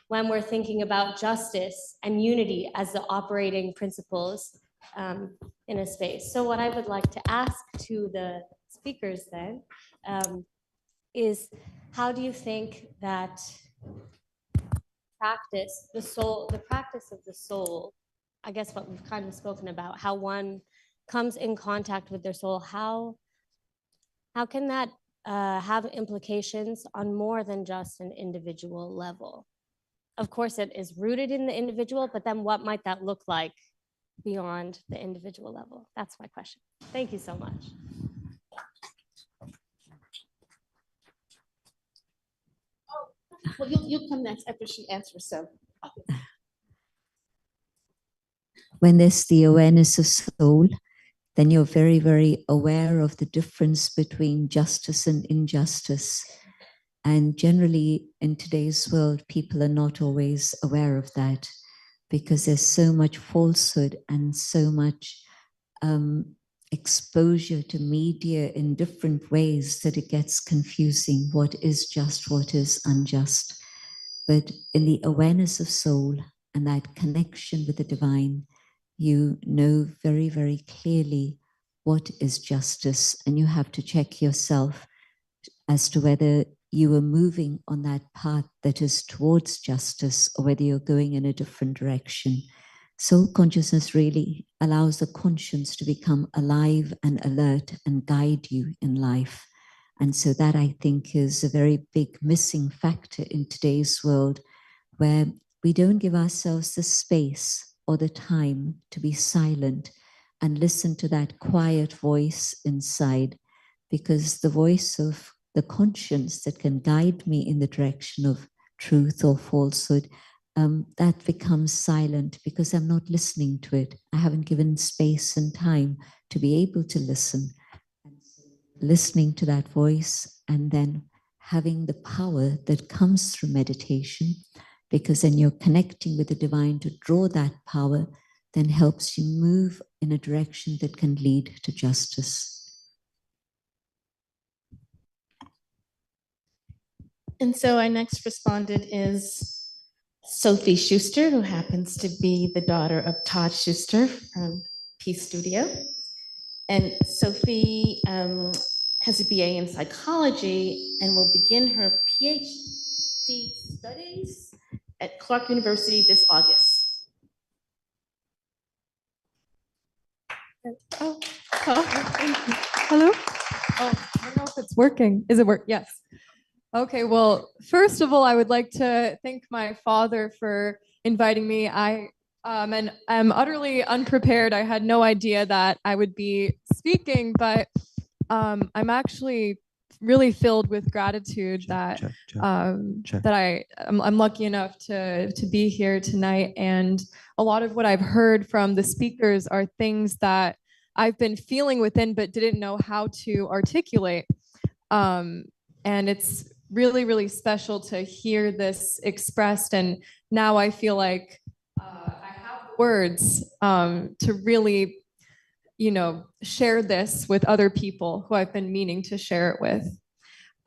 when we're thinking about justice and unity as the operating principles in a space. So what I would like to ask to the speakers then is, how do you think that practice, the practice of the soul, I guess what we've kind of spoken about, how one comes in contact with their soul, how can that have implications on more than just an individual level? Of course, it is rooted in the individual, but then what might that look like beyond the individual level? That's my question. Thank you so much. Well, you'll come next after she answers. So, When there's the awareness of soul, then you're very, very aware of the difference between justice and injustice. And generally in today's world, people are not always aware of that, because there's so much falsehood and so much exposure to media in different ways that it gets confusing what is just, what is unjust. But in the awareness of soul and that connection with the divine, you know very, very clearly what is justice, and you have to check yourself as to whether you are moving on that path that is towards justice or whether you're going in a different direction. Soul consciousness really allows the conscience to become alive and alert and guide you in life. And so that, I think, is a very big missing factor in today's world, where we don't give ourselves the space or the time to be silent and listen to that quiet voice inside, because the voice of the conscience that can guide me in the direction of truth or falsehood, that becomes silent because I'm not listening to it. I haven't given space and time to be able to listen. Listening to that voice, and then having the power that comes through meditation, because then you're connecting with the divine to draw that power, then helps you move in a direction that can lead to justice. and so our next respondent is Sophie Schuster, who happens to be the daughter of Todd Schuster from Peace Studio. And Sophie has a BA in psychology and will begin her PhD studies at Clark University this August. Oh, hello. Oh, I don't know if it's working. Is it work? Yes. Okay. Well, first of all, I would like to thank my father for inviting me. And I'm utterly unprepared. I had no idea that I would be speaking, but I'm actually really filled with gratitude that I'm lucky enough to be here tonight. And a lot of what I've heard from the speakers are things that I've been feeling within but didn't know how to articulate. And it's really, really special to hear this expressed. And now I feel like I have words to really, share this with other people who I've been meaning to share it with.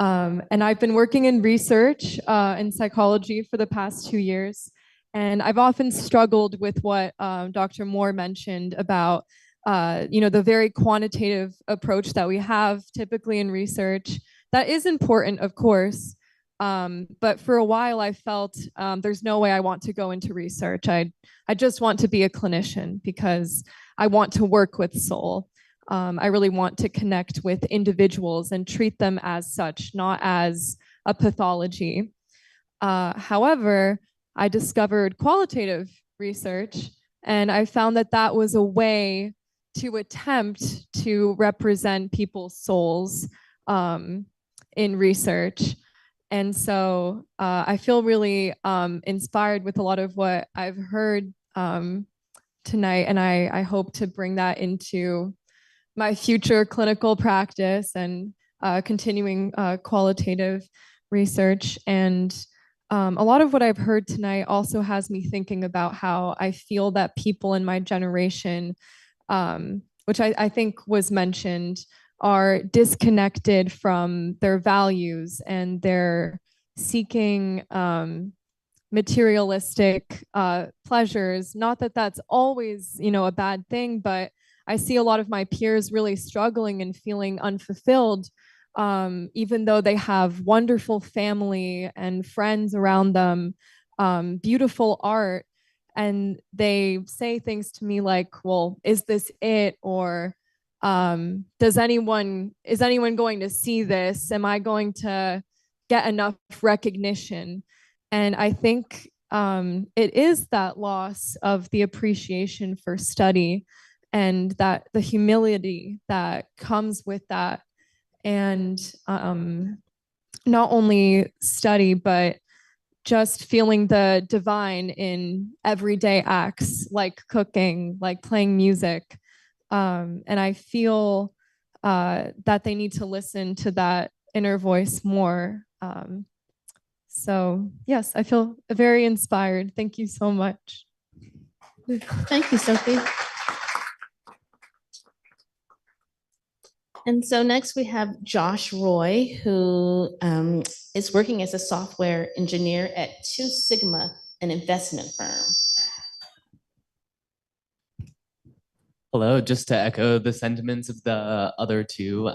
And I've been working in research in psychology for the past 2 years. And I've often struggled with what Dr. Moore mentioned about, the very quantitative approach that we have typically in research. That is important, of course. But for a while, I felt there's no way I want to go into research. I just want to be a clinician because I want to work with soul. I really want to connect with individuals and treat them as such, not as a pathology. However, I discovered qualitative research, and I found that that was a way to attempt to represent people's souls in research. And so I feel really inspired with a lot of what I've heard tonight, and I hope to bring that into my future clinical practice and continuing qualitative research. And a lot of what I've heard tonight also has me thinking about how I feel that people in my generation, which I think was mentioned, are disconnected from their values and they're seeking materialistic pleasures. Not that that's always, a bad thing, but I see a lot of my peers really struggling and feeling unfulfilled, even though they have wonderful family and friends around them, beautiful art. And they say things to me like, well, is this it? Or is anyone going to see this? Am I going to get enough recognition? And I think it is that loss of the appreciation for study and that the humility that comes with that. And not only study, but just feeling the divine in everyday acts like cooking, like playing music. And I feel that they need to listen to that inner voice more. So yes, I feel very inspired. Thank you so much. Thank you, Sophie. And so next we have Josh Roy, who is working as a software engineer at Two Sigma, an investment firm. Hello, just to echo the sentiments of the other two,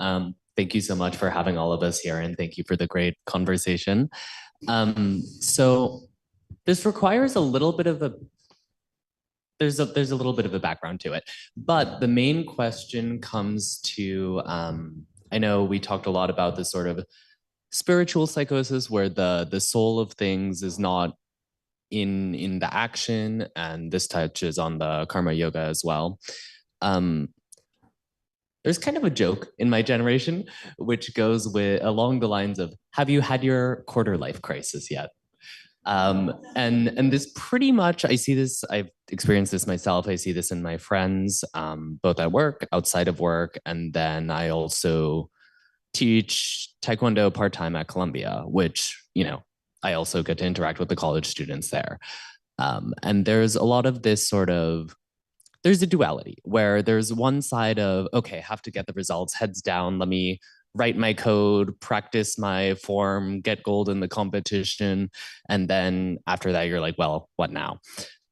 thank you so much for having all of us here, and thank you for the great conversation. So this requires a little bit of there's a little bit of a background to it, but the main question comes to, I know we talked a lot about this sort of spiritual psychosis where the soul of things is not in the action, and this touches on the karma yoga as well. There's kind of a joke in my generation, which goes along the lines of, have you had your quarter life crisis yet? And this pretty much, I see this, I've experienced this myself. I see this in my friends, both at work, outside of work. And then I also teach Taekwondo part-time at Columbia, which, I also get to interact with the college students there. And there's a lot of this sort of, there's a duality where there's one side of, okay, have to get the results, heads down, let me write my code, practice my form, get gold in the competition. And then after that, you're like, well, what now?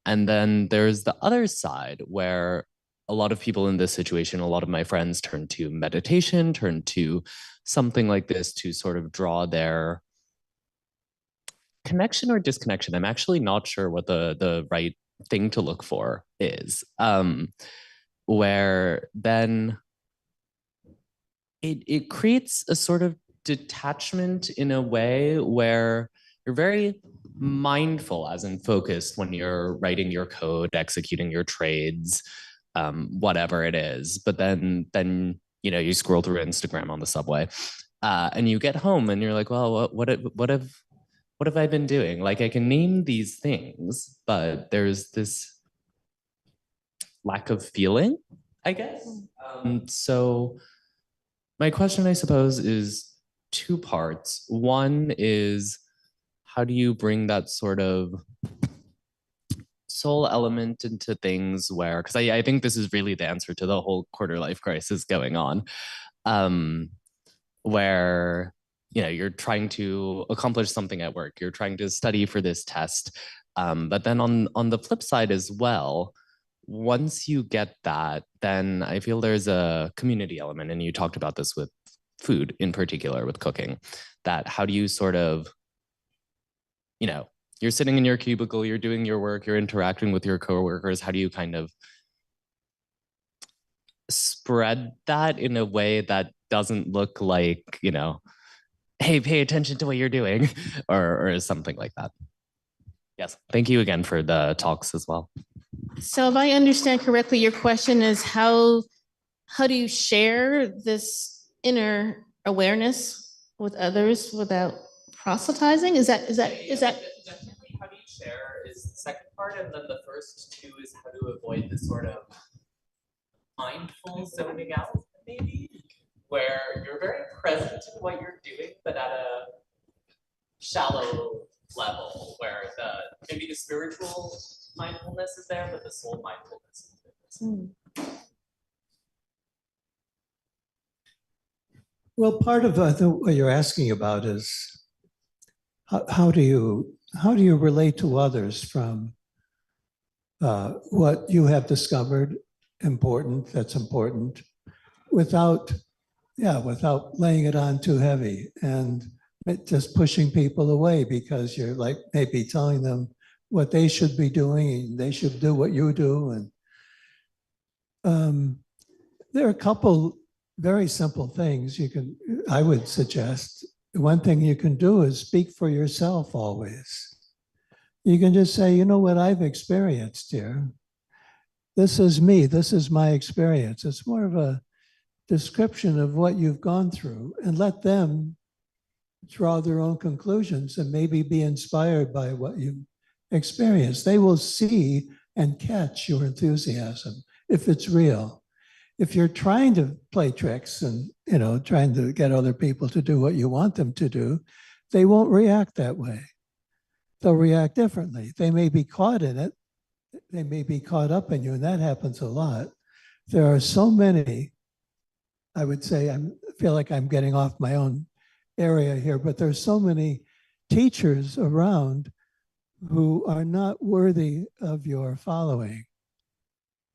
And then there's the other side where a lot of people in this situation, a lot of my friends turn to meditation, turn to something like this to sort of draw their connection or disconnection. I'm actually not sure what the right thing to look for is. Where then it creates a sort of detachment in a way where you're very mindful, as in focused, when you're writing your code, executing your trades, whatever it is. But then you know, you scroll through Instagram on the subway, and you get home and you're like, well, what have I been doing? Like, I can name these things, but there's this lack of feeling, I guess. So my question, I suppose, is two parts. One is, how do you bring that sort of soul element into things where, because I think this is really the answer to the whole quarter life crisis going on, where, you know, you're trying to accomplish something at work, you're trying to study for this test, but then on the flip side as well, once you get that, then I feel there's a community element, and you talked about this with food in particular, with cooking, that how do you sort of, you know, you're sitting in your cubicle, you're doing your work, you're interacting with your coworkers, how do you kind of spread that in a way that doesn't look like, you know, hey, pay attention to what you're doing, or something like that? Yes, thank you again for the talks as well. So if I understand correctly, your question is how do you share this inner awareness with others without proselytizing? Is that Definitely how do you share is the second part, and then the first two is how to avoid this sort of mindful zoning out, maybe, where you're very present in what you're doing, but at a shallow level, where maybe the spiritual mindfulness is there, but the soul mindfulness is there. Well, part of what you're asking about is how do you relate to others from what you have discovered that's important, without laying it on too heavy and just pushing people away because you're like maybe telling them what they should be doing and they should do what you do. And there are a couple very simple things I would suggest. One thing you can do is speak for yourself always. You can just say, you know what I've experienced here. This is me, this is my experience. It's more of a description of what you've gone through, and let them draw their own conclusions and maybe be inspired by what you've experienced. They will see and catch your enthusiasm if it's real. If you're trying to play tricks and, you know, trying to get other people to do what you want them to do, they won't react that way. They'll react differently. They may be caught in it. They may be caught up in you, and that happens a lot. There are so many, I would say, I feel like I'm getting off my own area here, but there's so many teachers around who are not worthy of your following.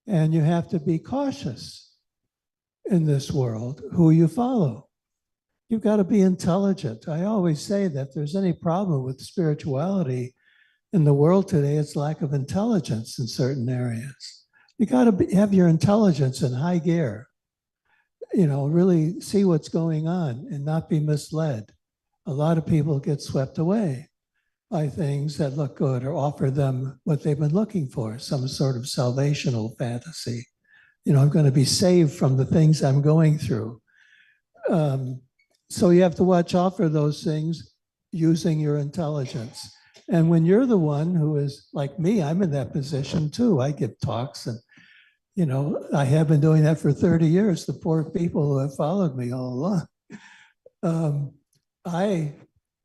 And you have to be cautious in this world who you follow. You've got to be intelligent. I always say that if there's any problem with spirituality in the world today, it's lack of intelligence in certain areas. You got to have your intelligence in high gear, you know, really see what's going on and not be misled. A lot of people get swept away by things that look good or offer them what they've been looking for, some sort of salvational fantasy. You know, I'm going to be saved from the things I'm going through. So you have to watch out for those things using your intelligence. And when you're the one who is like me, I'm in that position too. I give talks and, you know, I have been doing that for 30 years, the poor people who have followed me all along. I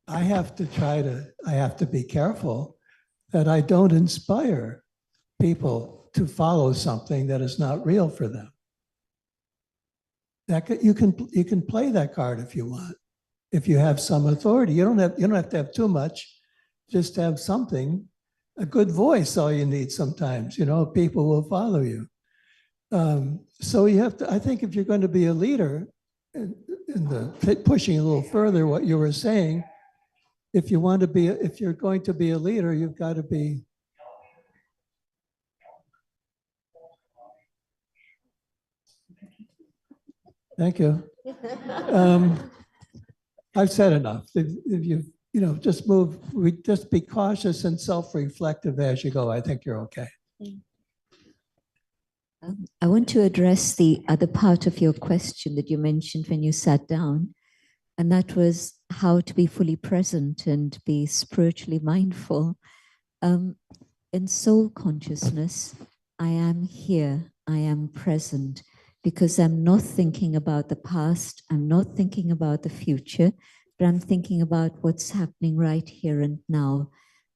have to be careful that I don't inspire people to follow something that is not real for them. That you can play that card if you want, if you have some authority. You don't have to have too much. Just have something, a good voice. All you need sometimes. You know, people will follow you. So you have to. I think if you're going to be a leader, pushing a little further what you were saying, if you want to be, if you're going to be a leader, you've got to be. Thank you. I've said enough. If you just move, just be cautious and self-reflective as you go. I think you're okay. I want to address the other part of your question that you mentioned when you sat down, and that was how to be fully present and be spiritually mindful. In soul consciousness, I am here, I am present, because I'm not thinking about the past, I'm not thinking about the future, but I'm thinking about what's happening right here and now.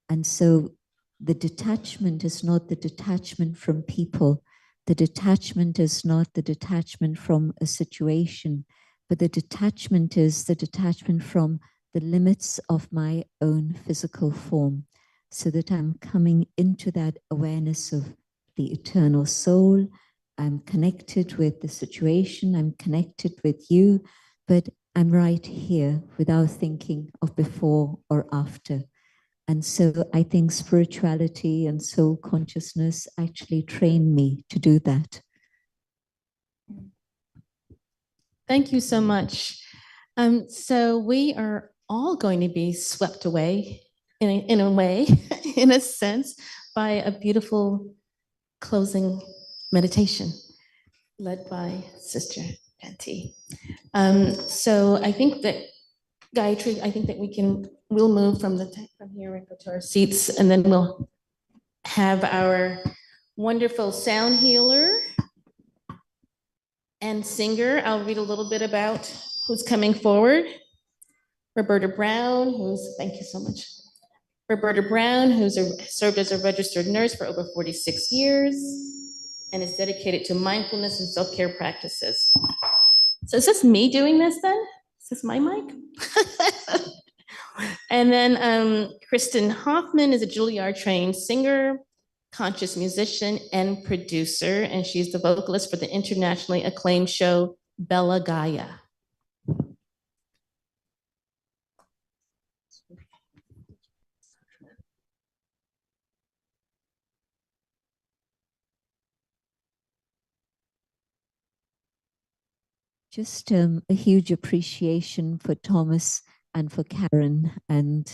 And so the detachment is not the detachment from people. The detachment is not the detachment from a situation, but the detachment is the detachment from the limits of my own physical form, so that I'm coming into that awareness of the eternal soul. I'm connected with the situation, I'm connected with you, but I'm right here without thinking of before or after. And so I think spirituality and soul consciousness actually train me to do that. Thank you so much. So we are all going to be swept away in a way, in a sense, by a beautiful closing meditation led by Sister Jayanti. So I think that Gayatri, I think that we'll move from here and go to our seats, and then we'll have our wonderful sound healer and singer. I'll read a little bit about who's coming forward. Roberta Brown, thank you so much. Roberta Brown, served as a registered nurse for over 46 years and is dedicated to mindfulness and self-care practices. So is this me doing this then? Is this my mic? And then Kristin Hoffmann is a Juilliard-trained singer, conscious musician, and producer, and she's the vocalist for the internationally acclaimed show Bella Gaia. Just a huge appreciation for Thomas and for Karen. And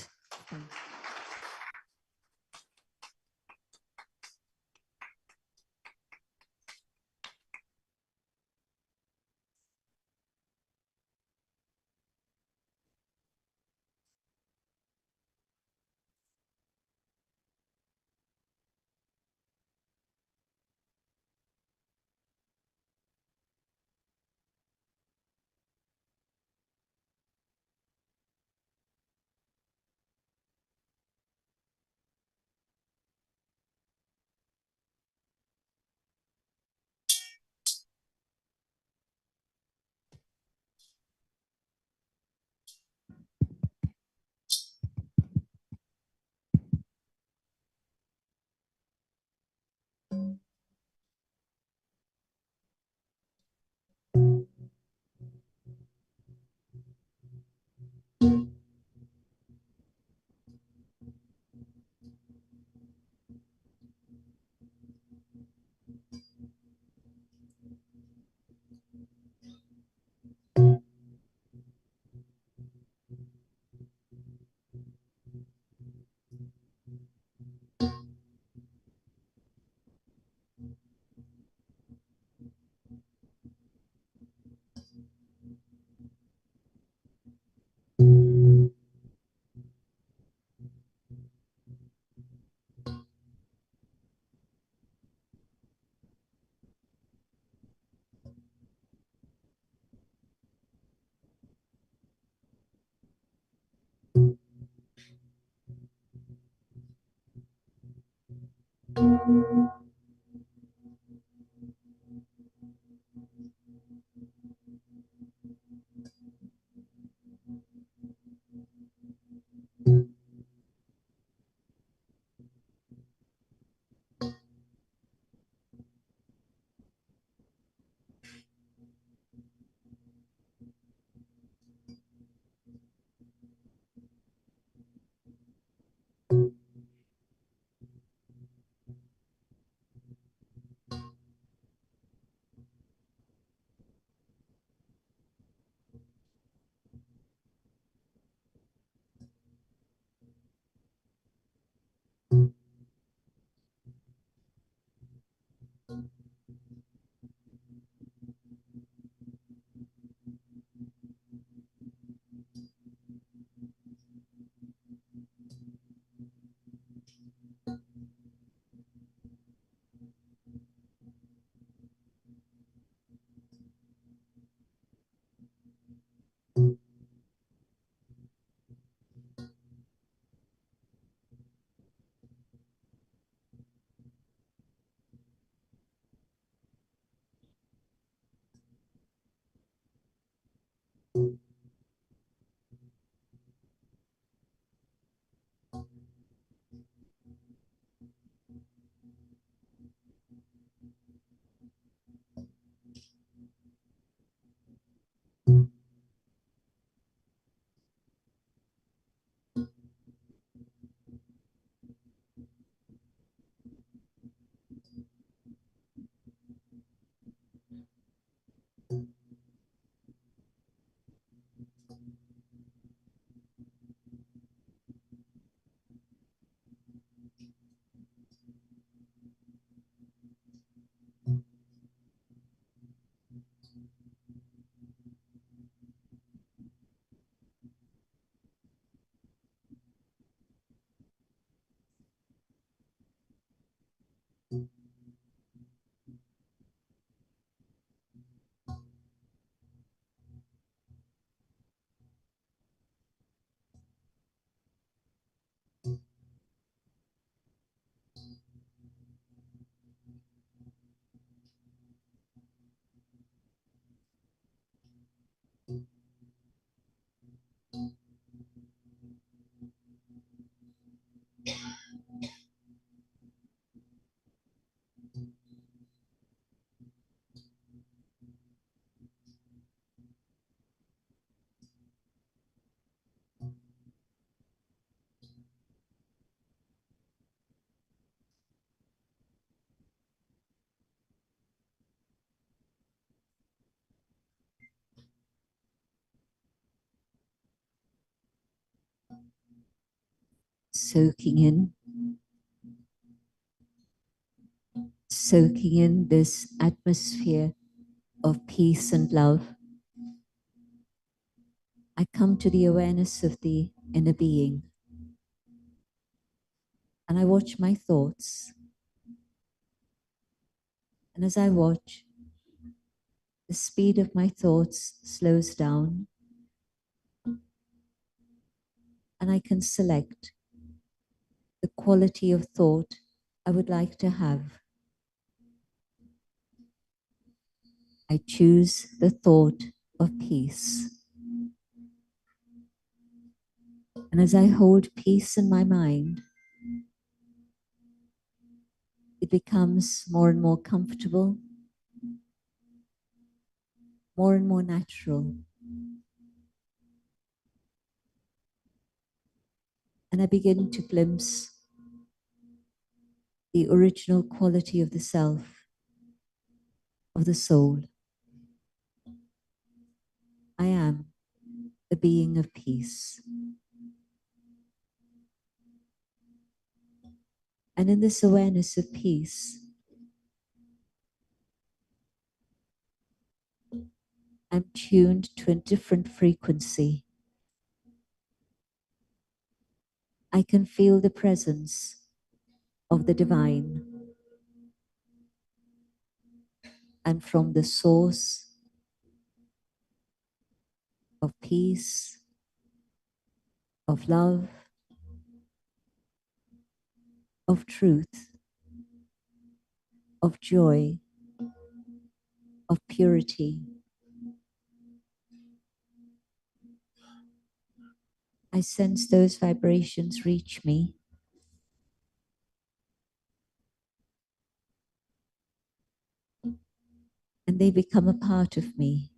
Soaking in this atmosphere of peace and love. I come to the awareness of the inner being, and I watch my thoughts. And as I watch, the speed of my thoughts slows down, and I can select the quality of thought I would like to have. I choose the thought of peace. And as I hold peace in my mind, it becomes more and more comfortable, more and more natural. And I begin to glimpse the original quality of the self, of the soul. I am the being of peace. And in this awareness of peace, I'm tuned to a different frequency. I can feel the presence of the divine. And from the source of peace, of love, of truth, of joy, of purity, I sense those vibrations reach me. And they become a part of me,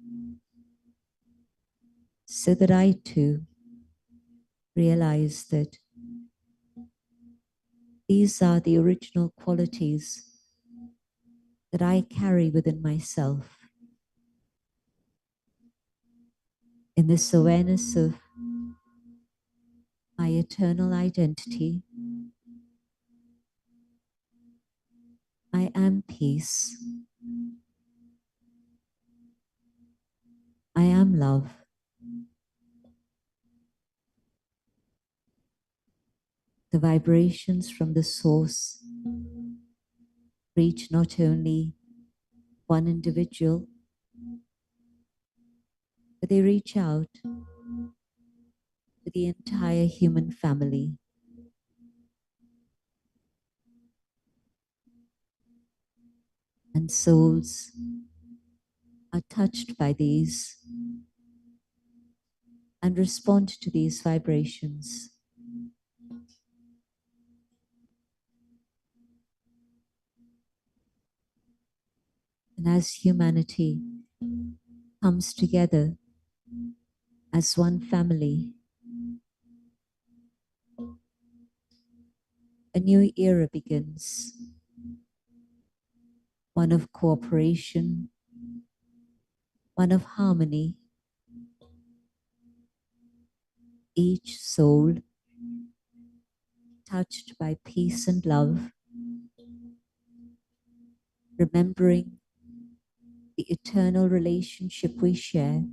so that I too realize that these are the original qualities that I carry within myself. In this awareness of my eternal identity, I am peace. I am love. The vibrations from the source reach not only one individual, but they reach out to the entire human family. And souls are touched by these and respond to these vibrations. And as humanity comes together as one family, a new era begins, one of cooperation, one of harmony. Each soul touched by peace and love, remembering the eternal relationship we share,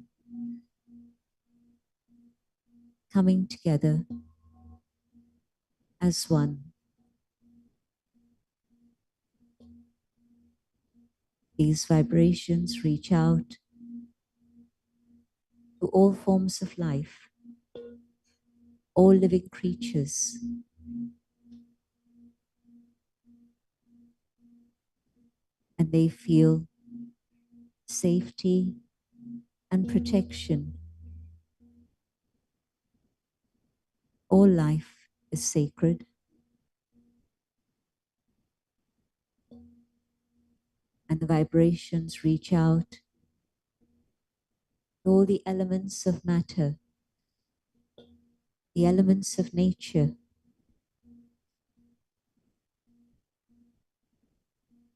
coming together as one. These vibrations reach out to all forms of life, all living creatures. And they feel safety and protection. All life is sacred. And the vibrations reach out to all the elements of matter, the elements of nature,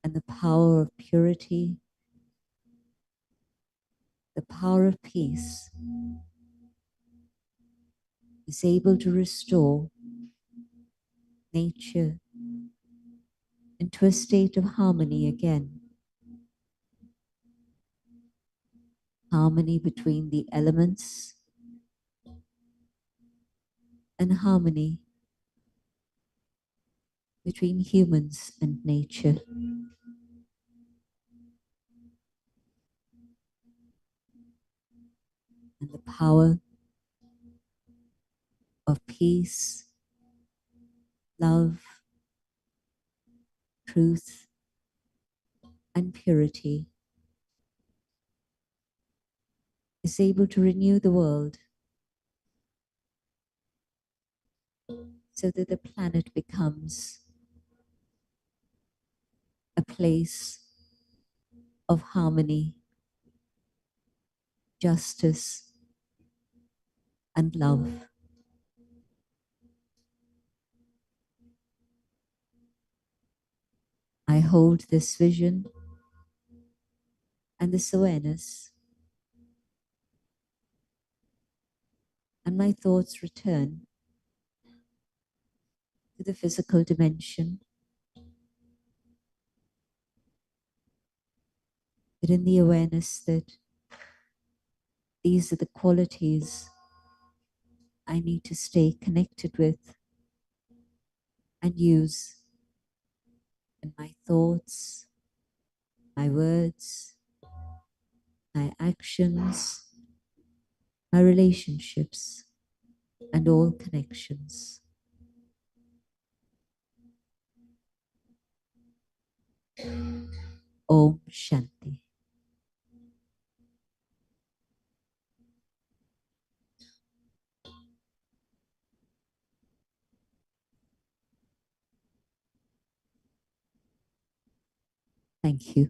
and the power of purity, the power of peace is able to restore nature into a state of harmony again. Harmony between the elements and harmony between humans and nature. And the power of peace, love, truth, and purity is able to renew the world so that the planet becomes a place of harmony, justice, and love. I hold this vision and this awareness, and my thoughts return to the physical dimension. But in the awareness that these are the qualities I need to stay connected with and use in my thoughts, my words, my actions, my relationships, and all connections. Om Shanti. Thank you.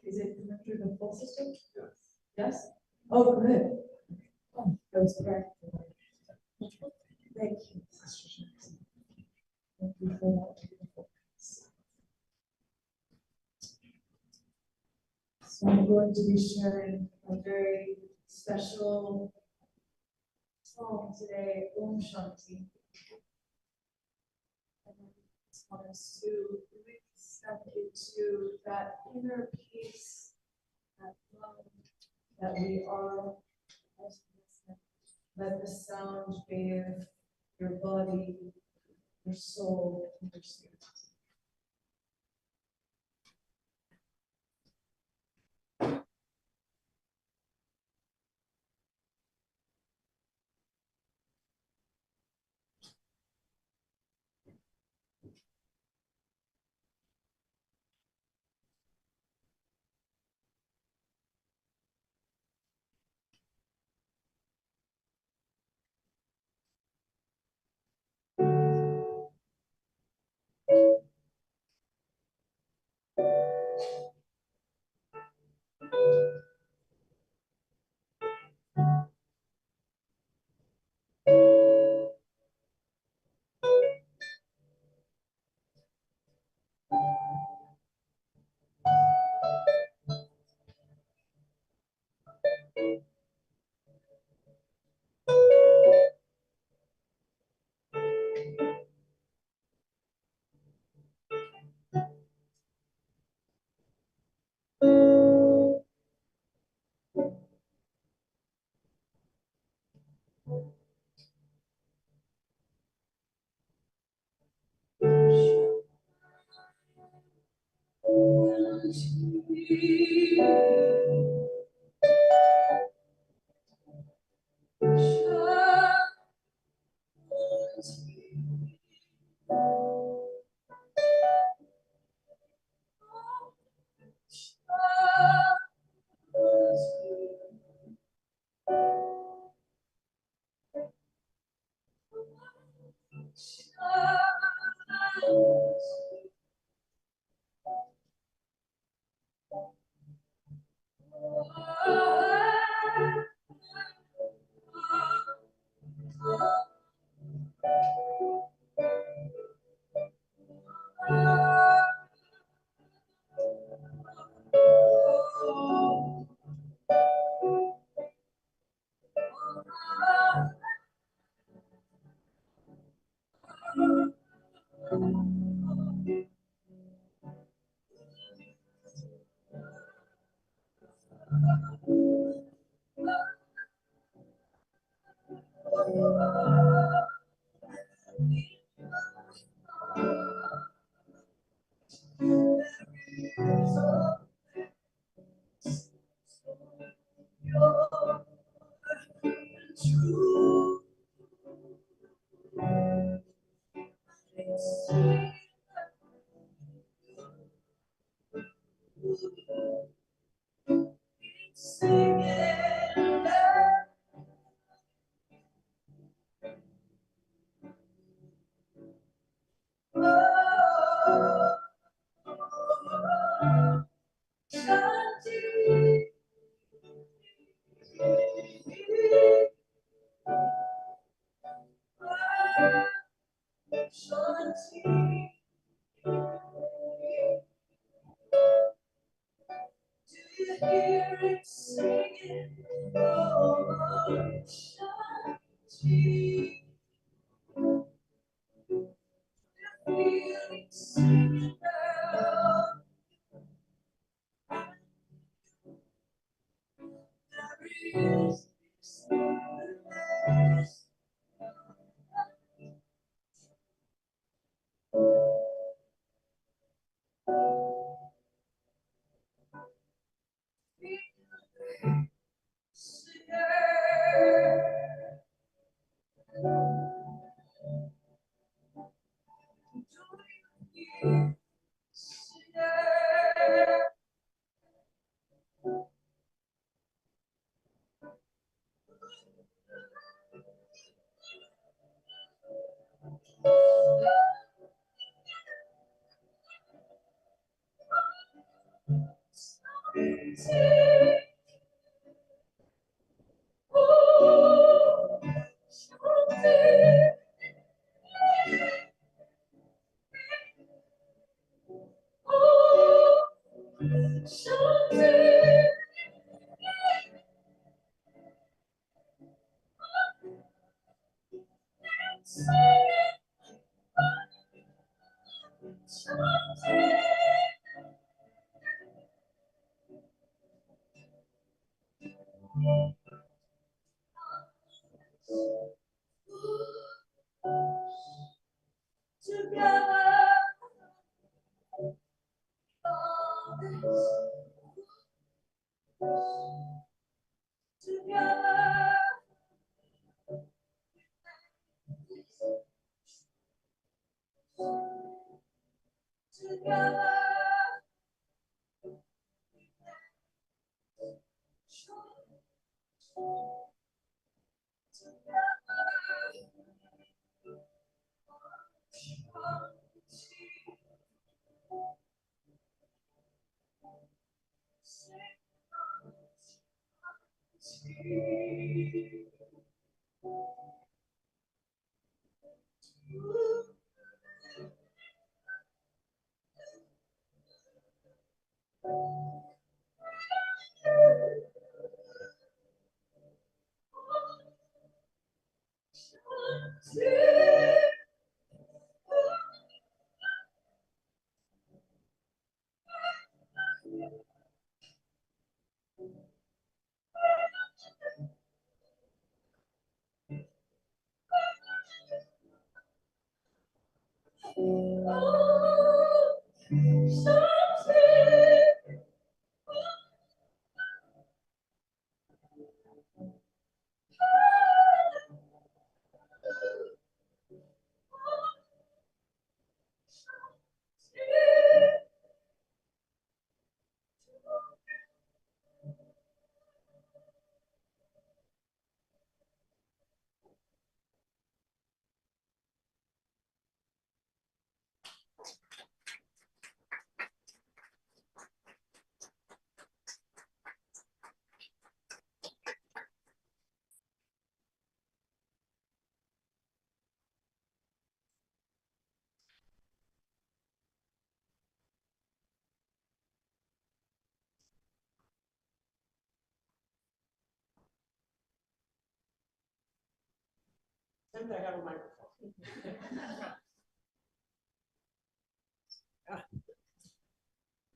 Is it connected to the full system? Yes. Yes? Oh, good. Oh, that was correct. Thank you. Thank you for that. So I'm going to be sharing a very special song today, Om Shanti. just want us to really step into that inner peace, that love that we are. Let the sound bathe your body, your soul, and your spirit.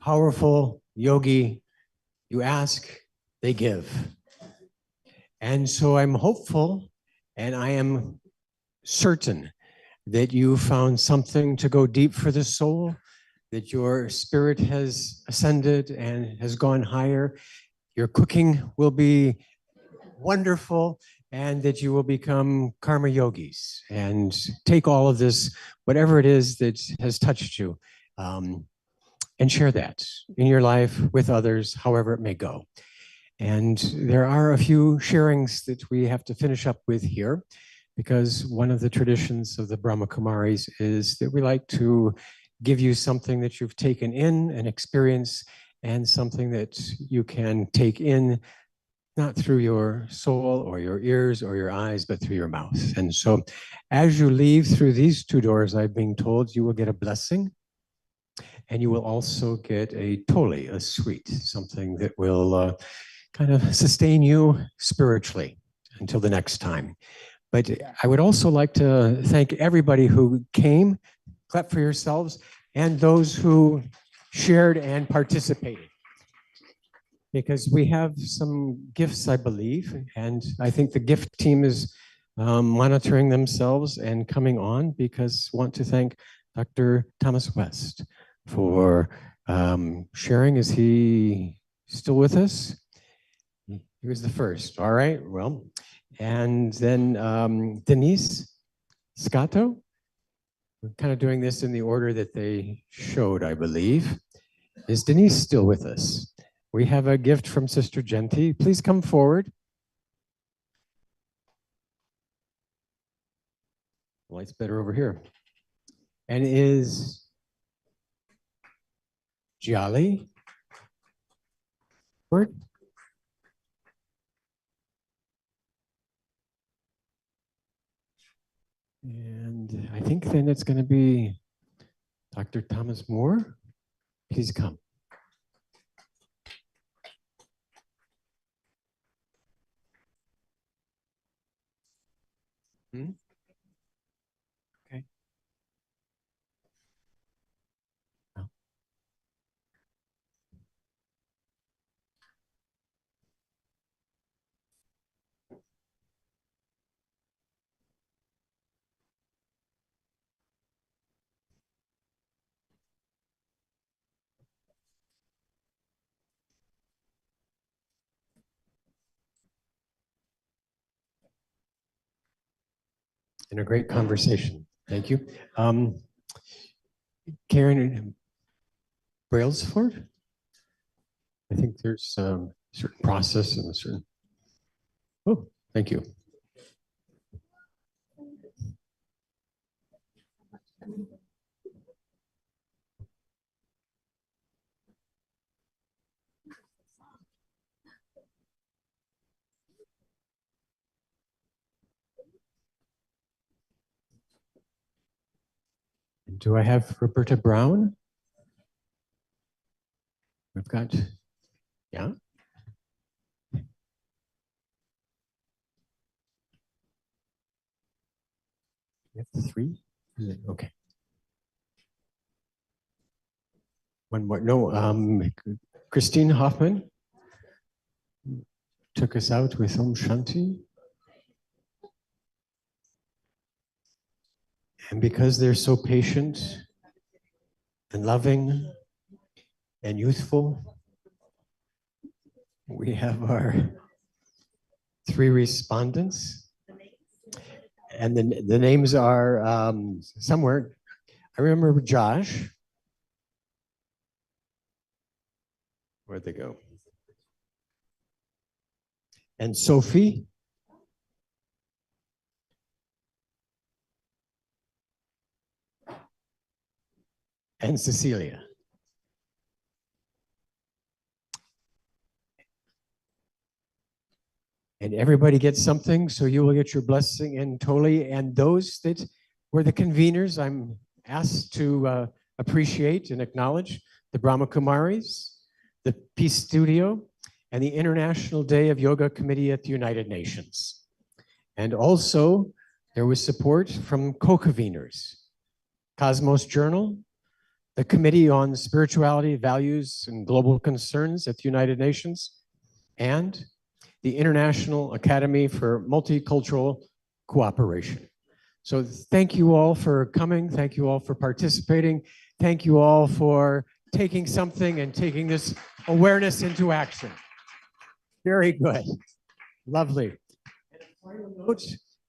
Powerful yogi, you ask, they give. And so I'm hopeful and I am certain that you found something to go deep for the soul, that your spirit has ascended and has gone higher. Your cooking will be wonderful, and that you will become karma yogis and take all of this, whatever it is that has touched you, and share that in your life with others, however it may go. And there are a few sharings that we have to finish up with here, because one of the traditions of the Brahma Kumaris is that we like to give you something that you've taken in, an experience, and something that you can take in, not through your soul or your ears or your eyes, but through your mouth. And so as you leave through these two doors, I've been told you will get a blessing, and you will also get a toli, a sweet, something that will kind of sustain you spiritually until the next time. But I would also like to thank everybody who came, clap for yourselves, and those who shared and participated. Because we have some gifts, I believe, and I think the gift team is monitoring themselves and coming on, because I want to thank Dr. Thomas West for sharing. Is he still with us? He was the first. All right, well, and then Denise Scotto. We're kind of doing this in the order that they showed, I believe. Is Denise still with us? We have a gift from Sister Jayanti. Please come forward. Light's better over here. And is Jiali? Word? And I think then it's going to be Dr. Thomas Moore. Please come. Okay. and a great conversation. Thank you. Karen Brailsford? I think there's a certain process and a certain, oh, thank you. Do I have Roberta Brown? We've got, yeah. We have 3? Okay. One more, no, Kristin Hoffmann took us out with Om Shanti. And because they're so patient and loving and youthful, we have our 3 respondents. And the names are somewhere. I remember Josh. Where'd they go? And Sophie. And Cecilia. And everybody gets something, so you will get your blessing and totally. And those that were the conveners, I'm asked to appreciate and acknowledge the Brahma Kumaris, the Peace Studio, and the International Day of Yoga Committee at the United Nations. And also, there was support from co-conveners, Cosmos Journal, the Committee on Spirituality, Values, and Global Concerns at the United Nations, and the International Academy for Multicultural Cooperation. So thank you all for coming. Thank you all for participating. Thank you all for taking something and taking this awareness into action. Very good. Lovely.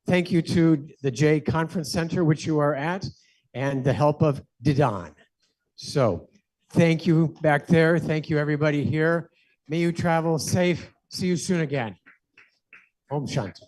Thank you to the J Conference Center, which you are at, and the help of Didan. So thank you back there. Thank you, everybody here. May you travel safe. See you soon again. Om Shanti.